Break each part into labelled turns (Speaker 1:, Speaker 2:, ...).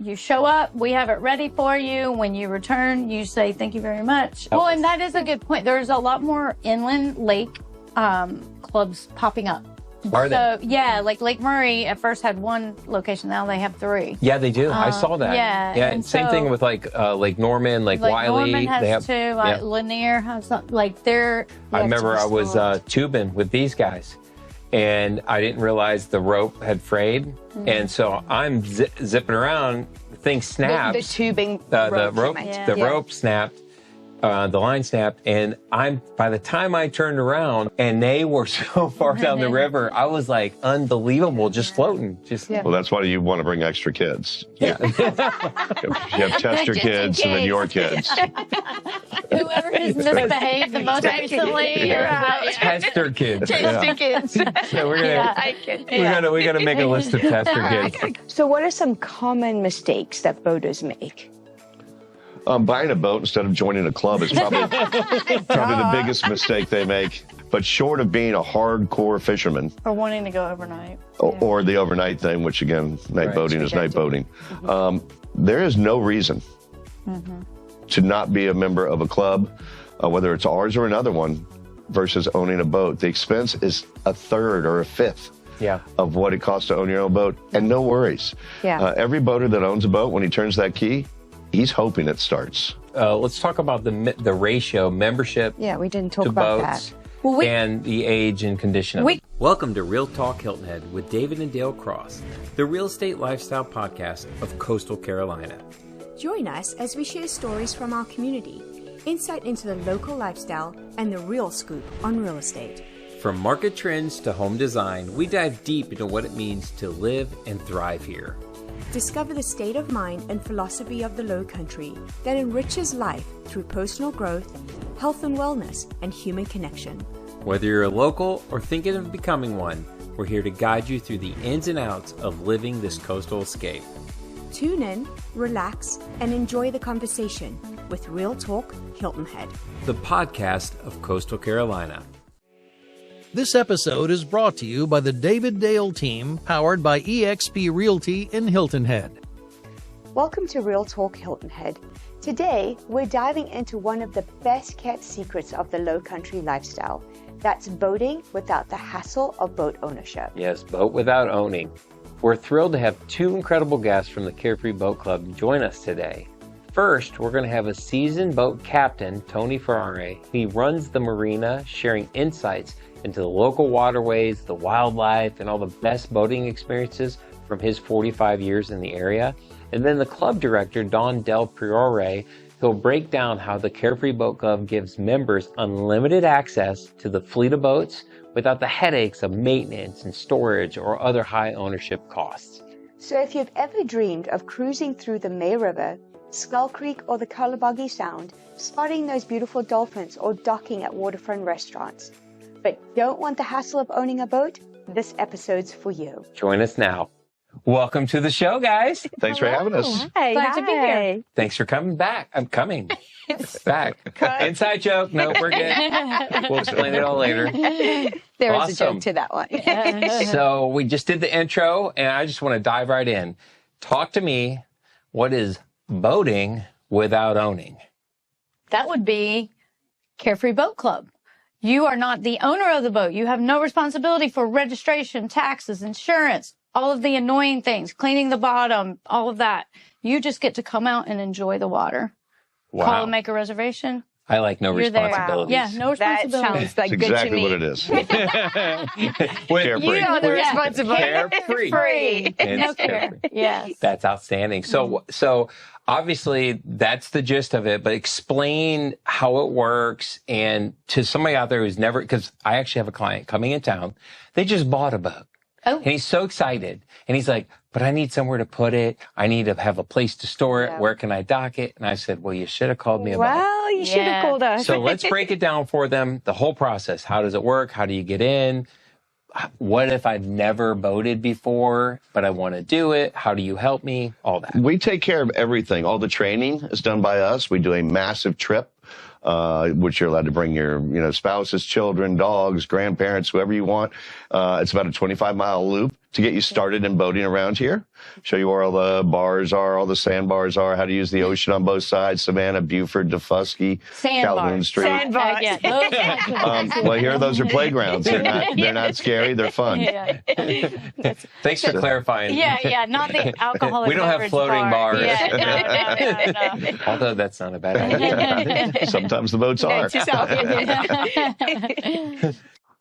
Speaker 1: You show up, we have it ready for you. When you return, you say thank you very much. Well, and that is a good point. There's a lot more inland lake clubs popping up.
Speaker 2: Are
Speaker 1: so, yeah, like Lake Murray at first had one location. Now they have 3.
Speaker 2: Yeah, they do. I saw that.
Speaker 1: Yeah.
Speaker 2: Yeah. And same thing with like Lake Norman, Lake Wiley.
Speaker 1: Norman has
Speaker 2: they have
Speaker 1: 2. Yeah. Lanier has some, like they're.
Speaker 2: I remember I was tubing with these guys, and I didn't realize the rope had frayed, and so I'm zipping around. The thing snapped.
Speaker 3: The tubing.
Speaker 2: The rope snapped. The line snapped, and by the time I turned around, and they were so far down the river, I was like unbelievable, just floating.
Speaker 4: Well, that's why you want to bring extra kids.
Speaker 2: Yeah.
Speaker 4: You have tester kids and then your kids.
Speaker 1: Whoever has misbehaved the most recently, you're out.
Speaker 2: Tester kids.
Speaker 3: Tester kids.
Speaker 2: So we're gonna make a list of tester kids.
Speaker 3: So what are some common mistakes that boaters make?
Speaker 4: Buying a boat instead of joining a club is probably the biggest mistake they make. But short of being a hardcore fisherman,
Speaker 1: or wanting to go overnight,
Speaker 4: or the overnight thing, which again, night boating is night boating, there is no reason to not be a member of a club, whether it's ours or another one, versus owning a boat. The expense is 1/3 or 1/5 of what it costs to own your own boat, and no worries. Every boater that owns a boat, when he turns that key, he's hoping it starts.
Speaker 2: Let's talk about the ratio membership.
Speaker 3: Yeah, we didn't talk
Speaker 2: to
Speaker 3: about
Speaker 2: boats
Speaker 3: that.
Speaker 2: And the age and condition of it. Welcome to Real Talk Hilton Head with David and Dale Cross, the real estate lifestyle podcast of Coastal Carolina.
Speaker 5: Join us as we share stories from our community, insight into the local lifestyle, and the real scoop on real estate.
Speaker 2: From market trends to home design, we dive deep into what it means to live and thrive here.
Speaker 5: Discover the state of mind and philosophy of the Lowcountry that enriches life through personal growth, health and wellness, and human connection.
Speaker 2: Whether you're a local or thinking of becoming one, we're here to guide you through the ins and outs of living this coastal escape.
Speaker 5: Tune in, relax, and enjoy the conversation with Real Talk Hilton Head,
Speaker 2: the podcast of Coastal Carolina.
Speaker 6: This episode is brought to you by the David Dale team, powered by eXp Realty in Hilton Head.
Speaker 3: Welcome to Real Talk Hilton Head. Today, we're diving into one of the best kept secrets of the Lowcountry lifestyle. That's boating without the hassle of boat ownership.
Speaker 2: Yes, boat without owning. We're thrilled to have 2 incredible guests from the Carefree Boat Club join us today. First, we're going to have a seasoned boat captain, Tony Ferrare. He runs the marina, sharing insights into the local waterways, the wildlife, and all the best boating experiences from his 45 years in the area. And then the club director, Don Del Priore, he'll break down how the Carefree Boat Club gives members unlimited access to the fleet of boats without the headaches of maintenance and storage or other high ownership costs.
Speaker 3: So if you've ever dreamed of cruising through the May River, Skull Creek, or the Kalabagi Sound, spotting those beautiful dolphins, or docking at waterfront restaurants, but don't want the hassle of owning a boat, this episode's for you.
Speaker 2: Join us now. Welcome to the show, guys.
Speaker 4: Thanks for having us.
Speaker 3: Hi,
Speaker 1: Glad to be here.
Speaker 2: Thanks for coming back. I'm coming back. Inside joke. No, we're good. We'll explain it all later.
Speaker 3: There was a joke to that one.
Speaker 2: So we just did the intro, and I just want to dive right in. Talk to me. What is boating without owning?
Speaker 1: That would be Carefree Boat Club. You are not the owner of the boat. You have no responsibility for registration, taxes, insurance, all of the annoying things, cleaning the bottom, all of that. You just get to come out and enjoy the water.
Speaker 2: Wow.
Speaker 1: Call and make a reservation.
Speaker 2: I like no
Speaker 1: You're there.
Speaker 2: responsibilities.
Speaker 1: Yeah, no responsibilities.
Speaker 3: That sounds like
Speaker 4: That's
Speaker 3: good
Speaker 4: exactly
Speaker 3: to me.
Speaker 4: what it is.
Speaker 2: Carefree.
Speaker 3: You know the responsibility.
Speaker 2: Carefree.
Speaker 1: No care. Yes.
Speaker 2: That's outstanding. So obviously that's the gist of it, but explain how it works, and to somebody out there who's never, because I actually have a client coming in town. They just bought a boat.
Speaker 1: Oh.
Speaker 2: And he's so excited. And he's like, but I need somewhere to put it. I need to have a place to store it.
Speaker 3: Yeah.
Speaker 2: Where can I dock it? And I said, well, you should have called me about it.
Speaker 3: Well, you should have called us.
Speaker 2: So let's break it down for them. The whole process. How does it work? How do you get in? What if I've never boated before, but I want to do it? How do you help me? All that.
Speaker 4: We take care of everything. All the training is done by us. We do a massive trip, which you're allowed to bring your, spouses, children, dogs, grandparents, whoever you want. It's about a 25-mile loop to get you started in boating around here. Show you where all the bars are, all the sandbars are, how to use the ocean on both sides, Savannah, Buford, Defusky, Calhoun Street.
Speaker 3: Sandbars.
Speaker 4: Well, here those are playgrounds. They're not scary. They're fun.
Speaker 2: Thanks for clarifying.
Speaker 1: Yeah, not the alcoholic.
Speaker 2: We don't have
Speaker 1: beverage
Speaker 2: floating
Speaker 1: bar.
Speaker 2: bars.
Speaker 1: No.
Speaker 2: Although that's not a bad idea.
Speaker 4: Sometimes the boats are.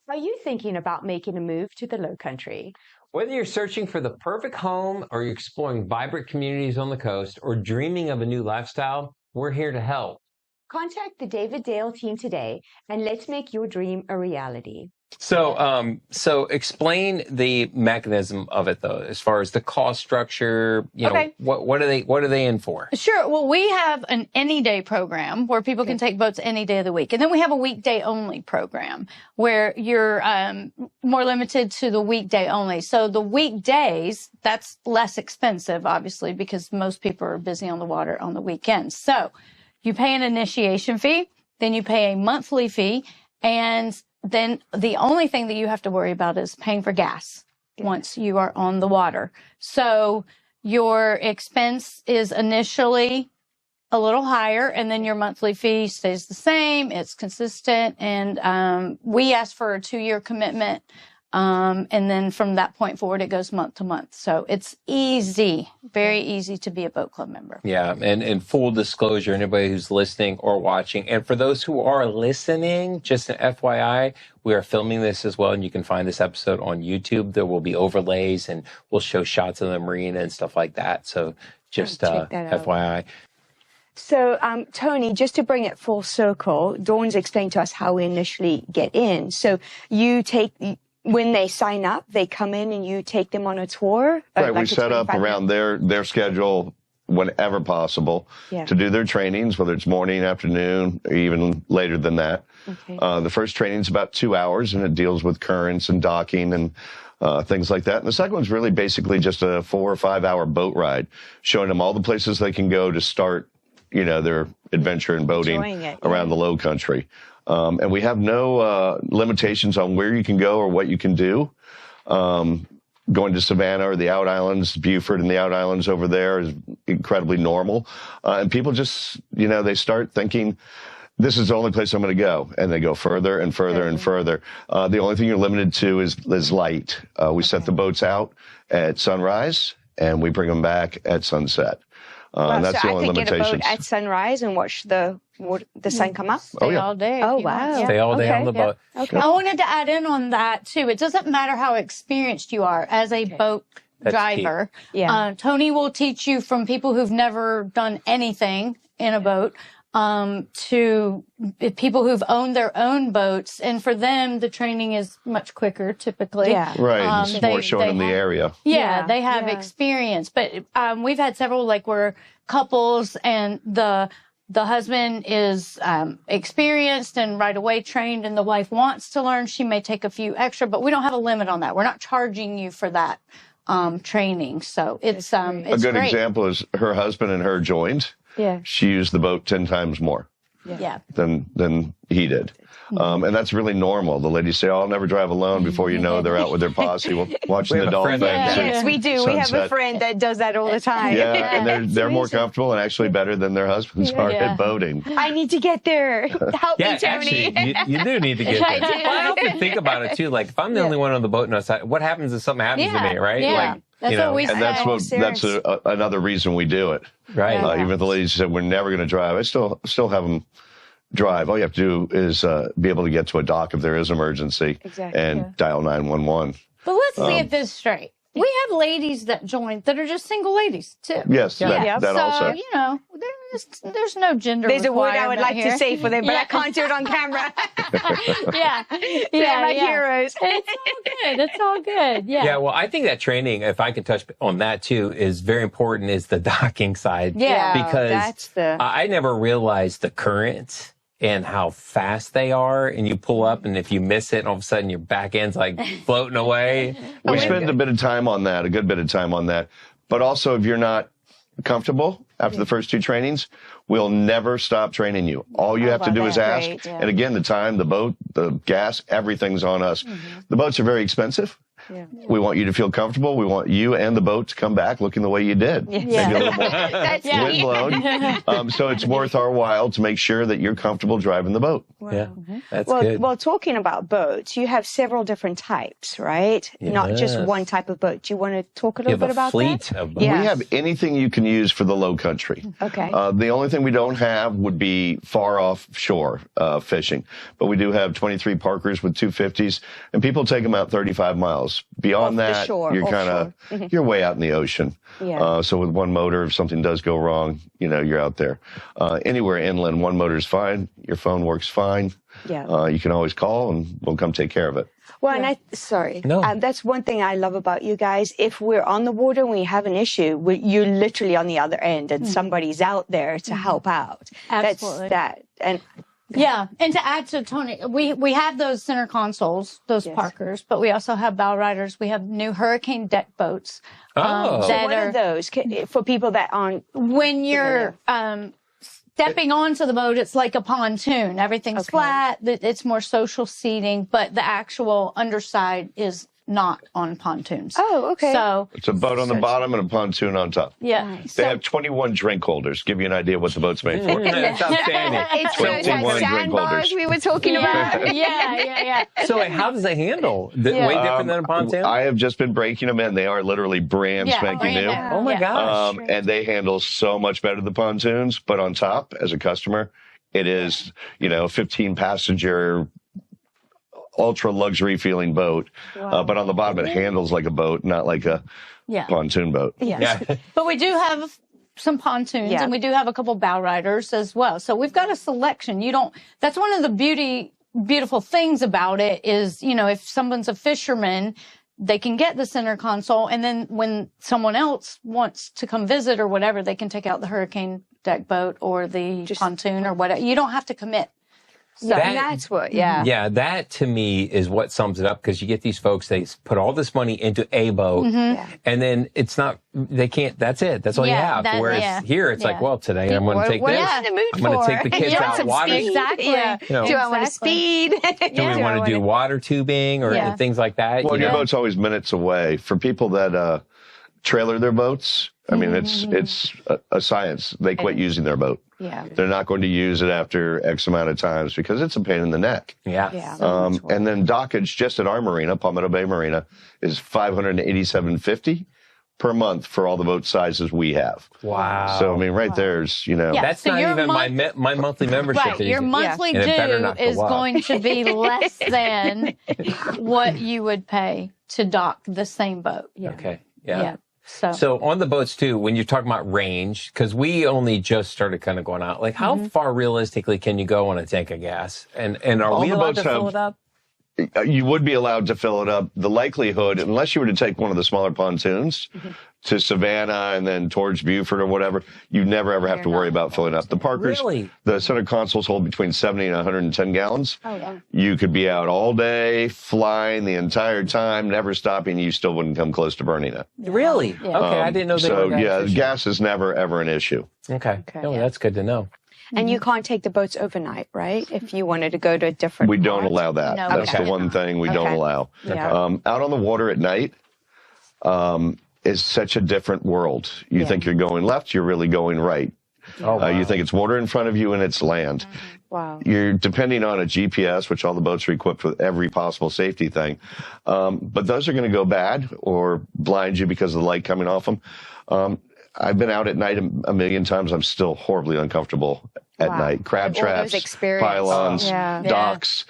Speaker 5: Are you thinking about making a move to the Lowcountry?
Speaker 2: Whether you're searching for the perfect home or you're exploring vibrant communities on the coast or dreaming of a new lifestyle, we're here to help.
Speaker 5: Contact the David Dale team today and let's make your dream a reality.
Speaker 2: So explain the mechanism of it, though, as far as the cost structure. What are they in for?
Speaker 1: Sure. Well, we have an any day program where people can take boats any day of the week. And then we have a weekday only program where you're more limited to the weekday only. So the weekdays, that's less expensive, obviously, because most people are busy on the water on the weekends. So you pay an initiation fee, then you pay a monthly fee, and then the only thing that you have to worry about is paying for gas once you are on the water. So your expense is initially a little higher, and then your monthly fee stays the same. It's consistent, and we ask for a 2-year commitment. And then from that point forward, it goes month to month. So it's easy, very easy to be a boat club member.
Speaker 2: Yeah. And full disclosure, anybody who's listening or watching, and for those who are listening, just an FYI, we are filming this as well. And you can find this episode on YouTube. There will be overlays and we'll show shots of the marina and stuff like that. So just FYI.
Speaker 3: So, Tony, just to bring it full circle, Dawn's explained to us how we initially get in. So when they sign up, they come in and you take them on a tour?
Speaker 4: Right, we set up around their schedule whenever possible to do their trainings, whether it's morning, afternoon, or even later than that.
Speaker 3: Okay.
Speaker 4: The first training is about 2 hours, and it deals with currents and docking and things like that. And the second one's really basically just a 4 or 5 hour boat ride, showing them all the places they can go to start, their adventure in boating around the Lowcountry. And we have no limitations on where you can go or what you can do. Going to Savannah or the Out Islands, Buford and the Out Islands over there is incredibly normal. And people just, they start thinking, this is the only place I'm going to go. And they go further and further and further. The only thing you're limited to is light. We set the boats out at sunrise and we bring them back at sunset. And that's the only limitations.
Speaker 3: I could get a boat at sunrise and watch the sun come up?
Speaker 1: Stay all day.
Speaker 3: Oh, wow.
Speaker 2: Stay all day on the boat.
Speaker 3: Okay.
Speaker 1: I wanted to add in on that, too. It doesn't matter how experienced you are as a boat driver. Tony will teach you from people who've never done anything in a boat to people who've owned their own boats. And for them, the training is much quicker, typically.
Speaker 4: Yeah. Right. It's more showing them the area.
Speaker 1: Yeah, they have experience. But we've had several, where couples and the husband is experienced and right away trained, and the wife wants to learn. She may take a few extra, but we don't have a limit on that. We're not charging you for that training. So it's
Speaker 4: a good
Speaker 1: great.
Speaker 4: example is her husband and her joined.
Speaker 3: Yeah.
Speaker 4: She used the boat 10 times more than he did. And that's really normal. The ladies say, I'll never drive alone. Before you know, they're out with their posse watching the dolphins.
Speaker 3: Yes, we do.
Speaker 4: Sunset.
Speaker 3: We have a friend that does that all the time.
Speaker 4: Yeah, and they're more comfortable and actually better than their husbands are at boating.
Speaker 3: I need to get there. Help me, Tony.
Speaker 2: Actually, you do need to get there. Well, I often think about it, too. If I'm the only one on the boat, what happens if something happens to me, right?
Speaker 1: Yeah. That's what we say.
Speaker 4: And that's another reason we do it.
Speaker 2: Right.
Speaker 4: Even if the ladies said we're never going to drive, I still have them drive. All you have to do is be able to get to a dock if there is an emergency and dial 911.
Speaker 1: But let's get this straight. We have ladies that join that are just single ladies, too.
Speaker 4: Yes, that also.
Speaker 1: So, there's no gender
Speaker 3: There's a word I would like
Speaker 1: here.
Speaker 3: to say for them, but I can't do it on camera.
Speaker 1: They're
Speaker 3: my heroes.
Speaker 1: It's all good. Yeah.
Speaker 2: Yeah, well, I think that training, if I can touch on that too, is very important, is the docking side.
Speaker 1: Yeah.
Speaker 2: Because I never realized the current and how fast they are, and you pull up, and if you miss it, and all of a sudden your back end's floating away.
Speaker 4: We spend a bit of time on that, a good bit of time on that. But also, if you're not comfortable after the first 2 trainings, we'll never stop training you. All you have to do is ask.
Speaker 3: Great,
Speaker 4: And again, the time, the boat, the gas, everything's on us. The boats are very expensive. We want you to feel comfortable. We want you and the boat to come back looking the way you did. Maybe a little more
Speaker 3: That's
Speaker 4: windblown. So it's worth our while to make sure that you're comfortable driving the boat.
Speaker 2: Yeah, that's good.
Speaker 3: Well, talking about boats, you have several different types, right? Not just one type of boat. Do you want to talk a little bit about
Speaker 2: fleet
Speaker 3: that?
Speaker 2: of boats.
Speaker 4: We have anything you can use for the low country.
Speaker 3: Okay.
Speaker 4: The only thing we don't have would be far offshore fishing. But we do have 23 Parkers with 250s, and people take them out 35 miles. Beyond that, you're kind of, you're way out in the ocean.
Speaker 3: Yeah.
Speaker 4: So with one motor, if something does go wrong, you're out there. Anywhere inland, one motor is fine. Your phone works fine.
Speaker 3: Yeah.
Speaker 4: You can always call and we'll come take care of it.
Speaker 3: Well, and
Speaker 2: No.
Speaker 3: that's one thing I love about you guys. If we're on the water and we have an issue, you're literally on the other end and somebody's out there to help out.
Speaker 1: Absolutely.
Speaker 3: That's that. And
Speaker 1: Yeah, and to add to Tony, we have those center consoles, those Parkers, but we also have bow riders. We have new hurricane deck boats.
Speaker 2: Oh.
Speaker 3: so
Speaker 1: that
Speaker 3: what are those for people that aren't?
Speaker 1: when you're stepping onto the boat, it's like a pontoon. Everything's flat. It's more social seating, but the actual underside is not on pontoons.
Speaker 3: Oh, okay.
Speaker 1: So
Speaker 4: It's a boat on the bottom and a pontoon on top.
Speaker 1: yeah,
Speaker 4: They have 21 drink holders. Give you an idea what the boat's made for.
Speaker 2: That's outstanding.
Speaker 3: It's
Speaker 4: those
Speaker 3: like
Speaker 4: drink
Speaker 3: sandbars
Speaker 4: holders.
Speaker 3: we were talking about.
Speaker 1: yeah.
Speaker 2: So how does it handle? Way different than a pontoon?
Speaker 4: I have just been breaking them in. They are literally brand spanking
Speaker 1: brand
Speaker 4: new.
Speaker 1: new.
Speaker 2: Oh my gosh.
Speaker 4: And they handle so much better than the pontoons. But on top, as a customer, it is, 15 passenger, ultra luxury feeling boat. But on the bottom, it handles like a boat, not like a pontoon boat.
Speaker 1: Yes. But we do have some pontoons and we do have a couple bow riders as well. So we've got a selection. That's one of the beautiful things about it is, if someone's a fisherman, they can get the center console. And then when someone else wants to come visit or whatever, they can take out the hurricane deck boat or the pontoon or whatever. You don't have to commit.
Speaker 3: So that's what,
Speaker 2: Yeah, that to me is what sums it up, because you get these folks, they put all this money into a boat and then it's not, they can't, that's it. That's all you have. Whereas here it's like, well, today I'm going to take this. I'm going to take the kids out water.
Speaker 1: Exactly.
Speaker 3: Do I want to speed?
Speaker 2: Do we want to do water tubing or things like that?
Speaker 4: Well, your boat's always minutes away. For people that trailer their boats, I mean, it's a science. They quit using their boat.
Speaker 3: Yeah.
Speaker 4: They're not going to use it after X amount of times because it's a pain in the neck. And then dockage just at our marina, Palmetto Bay Marina, is $587.50 per month for all the boat sizes we have.
Speaker 2: Wow.
Speaker 4: So, I mean, right there's,
Speaker 2: That's
Speaker 1: So
Speaker 2: not
Speaker 1: your
Speaker 2: even my monthly membership.
Speaker 1: Right, your monthly due is going to be less than what you would pay to dock the same boat.
Speaker 2: Okay. Yeah.
Speaker 1: So
Speaker 2: on the boats too, when you're talking about range, because we only just started kind of going out, like how far realistically can you go on a tank of gas? And are
Speaker 4: All
Speaker 2: we
Speaker 4: the
Speaker 2: allowed to
Speaker 4: boats
Speaker 2: fill
Speaker 4: have-
Speaker 2: it up?
Speaker 4: You would be allowed to fill it up. The likelihood, unless you were to take one of the smaller pontoons to Savannah and then towards Beaufort or whatever, you never ever have to worry about filling up. The Parkers, the center consoles hold between 70 and 110 gallons.
Speaker 3: Oh, yeah.
Speaker 4: You could be out all day, flying the entire time, never stopping. You still wouldn't come close to burning it.
Speaker 2: Really? Okay, I didn't know they were that efficient.
Speaker 4: Gas is never ever an issue.
Speaker 2: Okay. No, that's good to know.
Speaker 3: And you can't take the boats overnight, right? If you wanted to go to a different
Speaker 4: We don't
Speaker 3: part.
Speaker 4: allow that.
Speaker 1: No,
Speaker 4: That's
Speaker 1: okay.
Speaker 4: the one thing we don't allow.
Speaker 3: Yeah.
Speaker 4: Out on the water at night is such a different world. You think you're going left, you're really going right.
Speaker 2: Oh, wow.
Speaker 4: You think it's water in front of you and it's land.
Speaker 3: Wow.
Speaker 4: You're depending on a GPS, which all the boats are equipped with every possible safety thing. But those are going to go bad or blind you because of the light coming off them. I've been out at night a million times. I'm still horribly uncomfortable at night. Crab
Speaker 3: All those
Speaker 4: traps,
Speaker 3: experiences.
Speaker 4: pylons,
Speaker 3: Yeah.
Speaker 4: docks,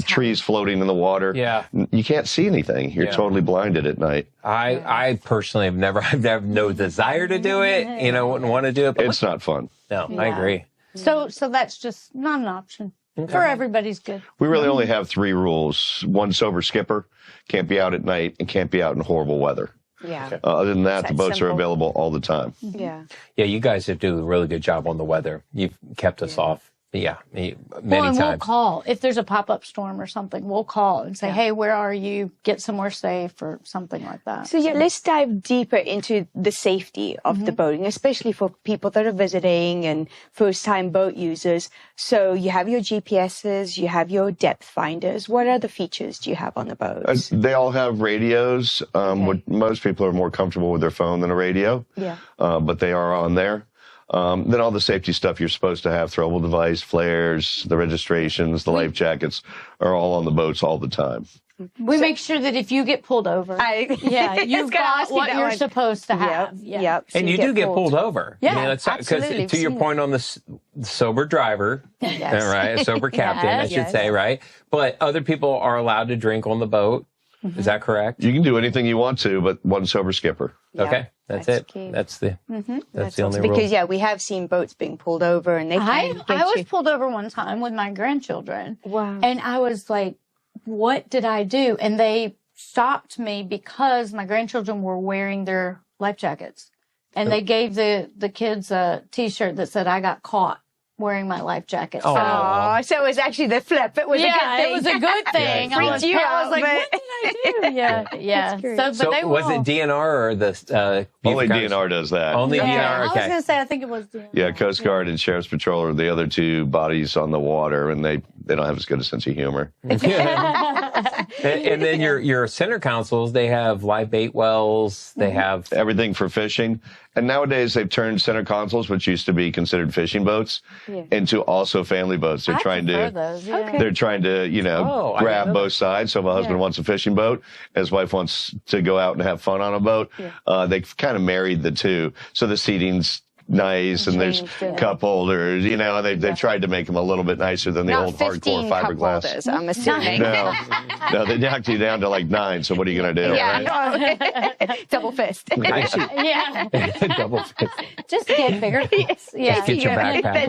Speaker 4: trees floating in the water.
Speaker 2: Yeah.
Speaker 4: You can't see anything. You're totally blinded at night.
Speaker 2: I personally have no desire to do it. Wouldn't want to do it. But
Speaker 4: It's not fun.
Speaker 2: no, I agree.
Speaker 1: So that's just not an option for everybody's good.
Speaker 4: We really only have 3 rules. One sober skipper, can't be out at night, and can't be out in horrible weather.
Speaker 3: Yeah.
Speaker 4: Other than that, the boats are
Speaker 3: simple.
Speaker 4: available all the time.
Speaker 3: Yeah.
Speaker 2: Yeah, you guys have do a really good job on the weather. You've kept us off Yeah, many
Speaker 1: and
Speaker 2: times.
Speaker 1: we'll call if there's a pop-up storm or something. We'll call and say, "Hey, where are you? Get somewhere safe," or something like that.
Speaker 3: So let's dive deeper into the safety of the boating, especially for people that are visiting and first-time boat users. So you have your GPSs, you have your depth finders. What other features do you have on the boats?
Speaker 4: They all have radios. Most people are more comfortable with their phone than a radio.
Speaker 3: Yeah.
Speaker 4: But they are on there. Then all the safety stuff you're supposed to have, throwable device, flares, the registrations, the life jackets are all on the boats all the time.
Speaker 1: We make sure that if you get pulled over, you've got what you're supposed to have.
Speaker 3: Yep.
Speaker 2: And you do get pulled over.
Speaker 1: Yeah,
Speaker 2: I mean,
Speaker 3: absolutely.
Speaker 2: Because to your point on the sober driver, right? A sober captain, I should say, right? But other people are allowed to drink on the boat. Is that correct?
Speaker 4: You can do anything you want to, but one sober skipper.
Speaker 2: Okay, that's it.
Speaker 3: key.
Speaker 2: That's the only rule.
Speaker 3: Because we have seen boats being pulled over, and they can
Speaker 1: I was pulled over one time with my grandchildren.
Speaker 3: Wow.
Speaker 1: And I was like, what did I do? And they stopped me because my grandchildren were wearing their life jackets. And they gave the kids a T-shirt that said, "I got caught wearing my life jacket."
Speaker 2: Oh.
Speaker 3: So it was actually the flip. It was a good thing.
Speaker 1: it was a good thing. I was like, what did I do? Yeah.
Speaker 2: So was it DNR or the
Speaker 4: Only DNR does that.
Speaker 2: Only DNR.
Speaker 1: I was
Speaker 2: Okay.
Speaker 1: going to say, I think it was DNR.
Speaker 4: Yeah, Coast Guard and Sheriff's Patrol are the other two bodies on the water, and they don't have as good a sense of humor.
Speaker 2: And then your center consoles, they have live bait wells. They have
Speaker 4: Everything for fishing. And nowadays they've turned center consoles, which used to be considered fishing boats, into also family boats. They're trying to
Speaker 1: those,
Speaker 4: they're trying to, grab both sides. So if a husband wants a fishing boat, his wife wants to go out and have fun on a boat. They've kind of married the two. So the seating's nice, and there's cup holders, and they tried to make them a little bit nicer than the old hardcore fiberglass.
Speaker 3: Holders, I'm assuming.
Speaker 4: No, they knocked you down to like 9. So what are you going to do? Right?
Speaker 3: Double fist.
Speaker 2: double fist.
Speaker 1: Just get bigger.
Speaker 2: Just get your backpack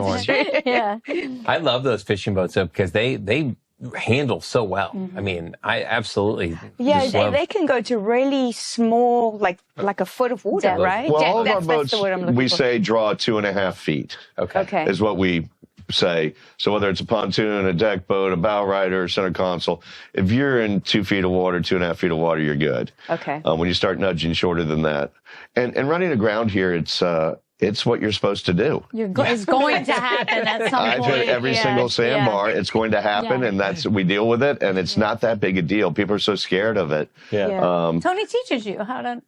Speaker 2: on. I love those fishing boats though, because they handle so well. I mean, I absolutely just love.
Speaker 3: They can go to really small, like a foot of water, right?
Speaker 4: Well, all of our
Speaker 3: That's
Speaker 4: boats,
Speaker 3: the word I'm looking
Speaker 4: we
Speaker 3: for.
Speaker 4: say draw 2.5 feet.
Speaker 3: Okay.
Speaker 4: Is what we say. So whether it's a pontoon, a deck boat, a bow rider, center console, if you're in 2 feet of water, 2.5 feet of water, you're good.
Speaker 3: Okay.
Speaker 4: When you start nudging shorter than that, and running aground here, it's what you're supposed to do.
Speaker 1: It's going to happen at some
Speaker 4: I've
Speaker 1: point.
Speaker 4: hit every single sandbar. It's going to happen, and we deal with it, and it's not that big a deal. People are so scared of it.
Speaker 1: Tony teaches you how to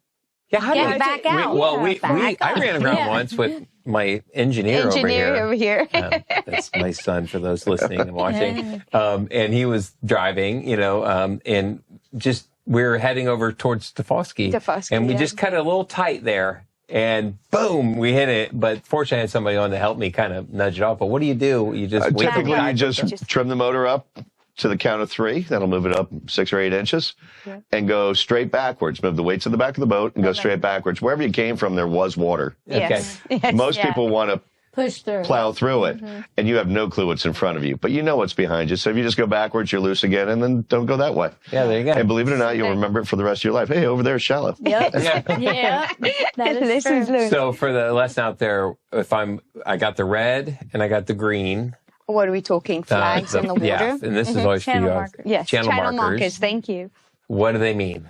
Speaker 2: how do
Speaker 1: get back out.
Speaker 2: I ran around once with my engineer over here. That's my son for those listening and watching. And he was driving, and just we were heading over towards Stafosky, and we just cut a little tight there. And boom, we hit it. But fortunately, I had somebody on to help me kind of nudge it off. But what do? You just wait
Speaker 4: typically you just trim the motor up to the count of 3. That'll move it up 6 or 8 inches, and go straight backwards. Move the weight to the back of the boat and go straight backwards. Wherever you came from, there was water.
Speaker 3: Yes.
Speaker 4: Most people want to
Speaker 1: push through,
Speaker 4: plow through it, and you have no clue what's in front of you, but you know what's behind you. So if you just go backwards, you're loose again, and then don't go that way.
Speaker 2: Yeah, there you go.
Speaker 4: And believe it or not, you'll remember it for the rest of your life. Hey, over there is shallow.
Speaker 1: Yep. That is true.
Speaker 2: So for the lesson out there, I got the red and I got the green.
Speaker 3: What are we talking? Flags in the water?
Speaker 2: Yeah, and this is always
Speaker 1: Channel
Speaker 2: for you.
Speaker 1: markers.
Speaker 3: Yes,
Speaker 2: channel markers.
Speaker 3: Thank you.
Speaker 2: What do they mean?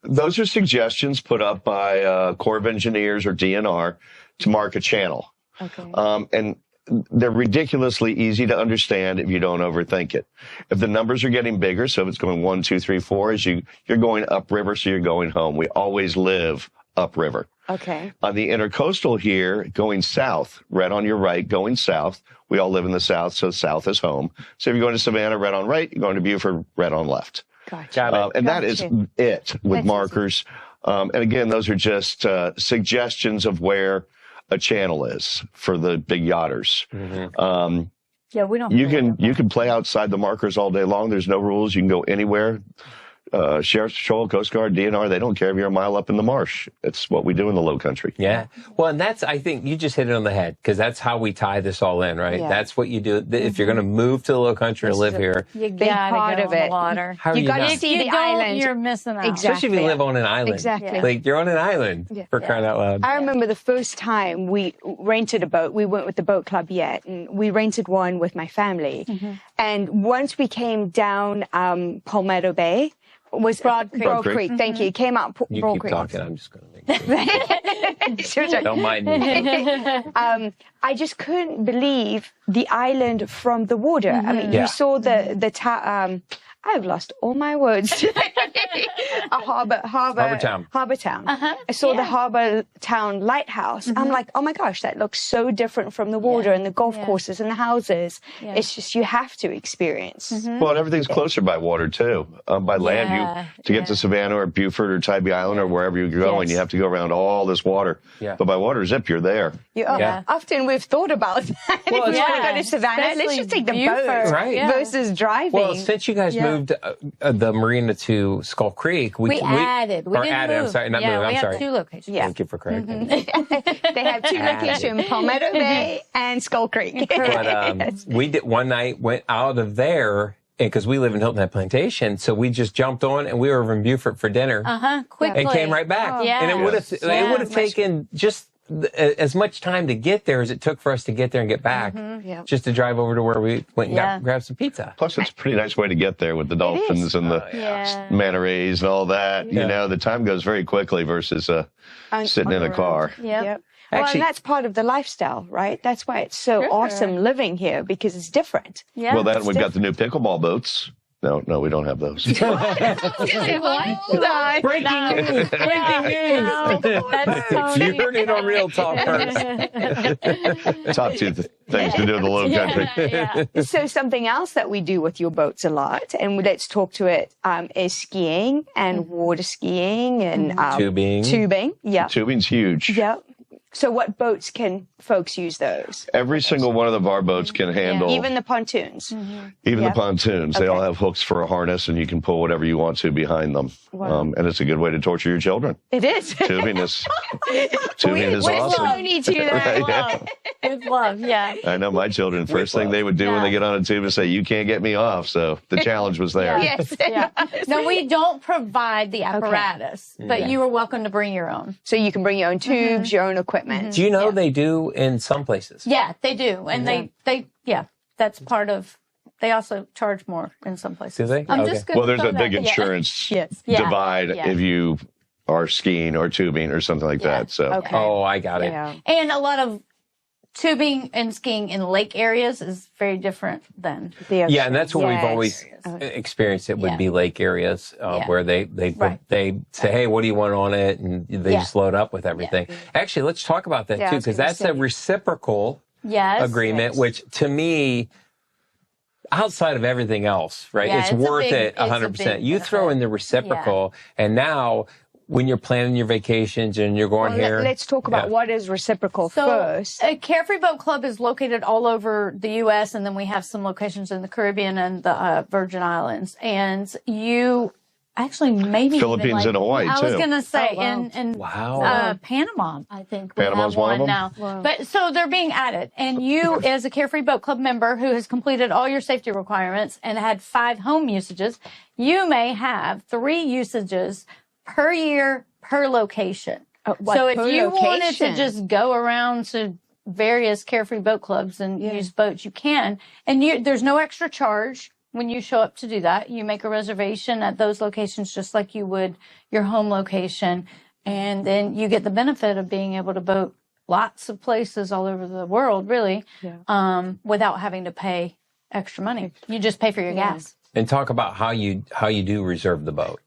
Speaker 4: Those are suggestions put up by Corps of Engineers or DNR to mark a channel.
Speaker 3: Okay.
Speaker 4: And they're ridiculously easy to understand if you don't overthink it. If the numbers are getting bigger, so if it's going 1, 2, 3, 4, you're going upriver, so you're going home. We always live upriver.
Speaker 3: Okay.
Speaker 4: On the intercoastal here, going south, red on your right, going south. We all live in the south, so south is home. So if you're going to Savannah, red on right. You're going to Beaufort, red on left.
Speaker 3: Gotcha.
Speaker 4: And that is it with markers. And again, those are just suggestions of where a channel is for the big yachters.
Speaker 1: We don't.
Speaker 4: You can play outside the markers all day long. There's no rules. You can go anywhere. Sheriff's Patrol, Coast Guard, DNR, they don't care if you're a mile up in the marsh. It's what we do in the Lowcountry.
Speaker 2: Yeah. Well, and that's, I think you just hit it on the head, because that's how we tie this all in, right?
Speaker 3: Yeah.
Speaker 2: That's what you do. If you're going to move to the Lowcountry or live here,
Speaker 1: You
Speaker 3: Big
Speaker 1: gotta
Speaker 3: part
Speaker 1: go
Speaker 3: of
Speaker 1: on the
Speaker 3: it.
Speaker 1: water.
Speaker 2: how are
Speaker 3: You
Speaker 2: you
Speaker 3: got
Speaker 2: not?
Speaker 3: to see the
Speaker 1: don't,
Speaker 3: island.
Speaker 1: you're missing out.
Speaker 3: Exactly.
Speaker 2: Especially if you live on an island.
Speaker 3: Exactly.
Speaker 2: Like, you're on an island, for crying out loud.
Speaker 3: I remember the first time we rented a boat. We weren't with the boat club yet, and we rented one with my family. And once we came down Palmetto Bay, was
Speaker 1: Broad Creek.
Speaker 3: Broad Creek. Thank you. Came out
Speaker 2: You
Speaker 3: Broad
Speaker 2: keep
Speaker 3: Creek.
Speaker 2: talking. I'm just going to make
Speaker 3: Sure.
Speaker 2: Don't mind me.
Speaker 3: I just couldn't believe the island from the water. I mean,
Speaker 2: Yeah.
Speaker 3: you saw I've lost all my words. A harbor
Speaker 2: town.
Speaker 3: I saw the harbor town lighthouse. I'm like, oh my gosh, that looks so different from the water and the golf courses and the houses. It's just, you have to experience.
Speaker 4: Well, and everything's closer by water, too. By land, to get to Savannah or Beaufort or Tybee Island or wherever you're going, you have to go around all this water.
Speaker 2: Yeah.
Speaker 4: But by water, zip, you're there.
Speaker 3: Often we've thought about that.
Speaker 2: Well,
Speaker 3: if we want to
Speaker 1: yeah.
Speaker 3: go to Savannah, let's
Speaker 1: Especially
Speaker 3: just take the
Speaker 1: Beaufort.
Speaker 3: boat
Speaker 2: Right. Yeah.
Speaker 3: versus driving.
Speaker 2: Well, since you guys moved the marina to Skull Creek,
Speaker 1: We added. We didn't
Speaker 2: added.
Speaker 1: move.
Speaker 2: I'm sorry, not
Speaker 1: yeah,
Speaker 2: move.
Speaker 1: we
Speaker 2: I'm
Speaker 1: have
Speaker 2: sorry.
Speaker 1: 2 locations.
Speaker 2: Thank you for correcting.
Speaker 3: They have 2 locations, Palmetto Bay and Skull Creek.
Speaker 2: But we did one night, went out of there, because we live in Hilton Head Plantation, so we just jumped on and we were over in Beaufort for dinner
Speaker 1: Quickly.
Speaker 2: and came right back.
Speaker 1: Yeah.
Speaker 2: And it would have taken just as much time to get there as it took for us to get there and get back, just to drive over to where we went and grabbed some pizza.
Speaker 4: Plus, it's a pretty nice way to get there with the dolphins and the manta rays and all that. You know, the time goes very quickly versus sitting in a car.
Speaker 1: Yep.
Speaker 3: Well,
Speaker 2: Actually-
Speaker 3: and that's part of the lifestyle, right? That's why it's so awesome living here, because it's different.
Speaker 1: Yeah.
Speaker 4: Well, then we've got the new pickleball boats. No, we don't have those.
Speaker 2: Breaking news! Breaking news!
Speaker 1: That's Tony.
Speaker 2: You heard it on Real Talk first.
Speaker 4: Top 2 things to do in the Lowcountry.
Speaker 3: So something else that we do with your boats a lot, and let's talk to it, is skiing and water skiing and tubing. Yeah.
Speaker 4: Tubing's huge.
Speaker 3: Yep. So what boats can folks use those?
Speaker 4: Every single one of our boats can handle.
Speaker 3: Even the pontoons.
Speaker 4: Even the pontoons. They all have hooks for a harness, and you can pull whatever you want to behind them. And it's a good way to torture your children.
Speaker 3: It is.
Speaker 4: Tubing is awesome.
Speaker 3: Tony to that.
Speaker 1: With love, yeah.
Speaker 4: I know my children, first thing they would do when they get on a tube is say, you can't get me off. So the challenge was there.
Speaker 3: Yes.
Speaker 1: Yeah. No, we don't provide the apparatus, but you are welcome to bring your own.
Speaker 3: So you can bring your own tubes, your own equipment.
Speaker 2: Do you know they do in some places?
Speaker 1: Yeah, they do. And they that's part of, they also charge more in some places.
Speaker 2: Do they?
Speaker 1: I'm just gonna
Speaker 4: Well, there's
Speaker 1: throw
Speaker 4: a
Speaker 1: that-
Speaker 4: big insurance
Speaker 1: Yes.
Speaker 4: divide if you are skiing or tubing or something like that. So
Speaker 2: Oh, I got it.
Speaker 1: And a lot of tubing and skiing in lake areas is very different than
Speaker 2: Yeah, and that's what we've always experienced. It would be lake areas where they say, hey, what do you want on it? And they just load up with everything. Actually, let's talk about that too, because that's a reciprocal agreement, which to me, outside of everything else, right?
Speaker 1: Yeah,
Speaker 2: it's
Speaker 1: it's a
Speaker 2: worth
Speaker 1: big-
Speaker 2: it
Speaker 1: it's a
Speaker 2: 100%.
Speaker 1: big
Speaker 2: You throw in the reciprocal, and now when you're planning your vacations and you're going here.
Speaker 3: Let's talk about what is reciprocal first.
Speaker 1: Carefree Boat Club is located all over the U.S., and then we have some locations in the Caribbean and the Virgin Islands. And you actually maybe
Speaker 4: Philippines and Hawaii,
Speaker 1: I
Speaker 4: too.
Speaker 1: was going to say, in Panama, I think we
Speaker 4: Panama's
Speaker 1: have one
Speaker 4: one of
Speaker 1: now.
Speaker 4: them?
Speaker 1: But so they're being added. And you, as a Carefree Boat Club member who has completed all your safety requirements and had 5 home usages, you may have 3 usages per year per location. So if you wanted to just go around to various Carefree Boat Clubs and use boats, you can. And there's no extra charge when you show up to do that. You make a reservation at those locations just like you would your home location. And then you get the benefit of being able to boat lots of places all over the world, really, without having to pay extra money. You just pay for your gas.
Speaker 2: And talk about how you do reserve the boat.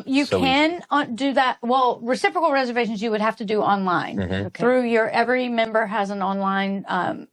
Speaker 1: You can do that. Well, reciprocal reservations you would have to do online through every member has an online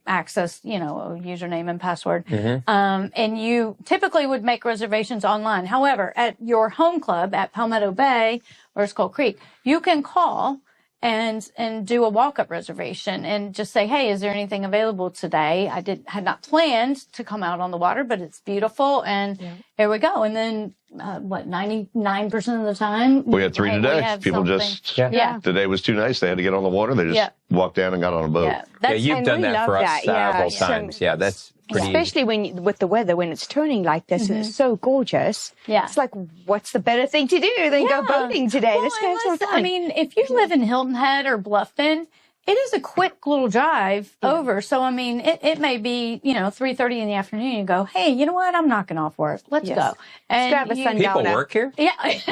Speaker 1: access, a username and password. And you typically would make reservations online. However, at your home club at Palmetto Bay or Skull Creek, you can call and do a walk-up reservation and just say, hey, is there anything available today? I had not planned to come out on the water, but it's beautiful, and here we go. And then 99% of the time
Speaker 4: we had 3 today. People just today was too nice. They had to get on the water. They just walked down and got on a boat.
Speaker 2: You've done that for us several times. That's pretty
Speaker 3: especially with the weather, when it's turning like this and it's so gorgeous. It's like, what's the better thing to do than go boating today? Let's go have some fun.
Speaker 1: I mean, if you live in Hilton Head or Bluffton, it is a quick little drive over. So, I mean, it may be, 3:30 in the afternoon. You go, hey, you know what? I'm knocking off work. Let's go. And
Speaker 3: grab a sundowner.
Speaker 2: People work here?
Speaker 1: Yeah. Every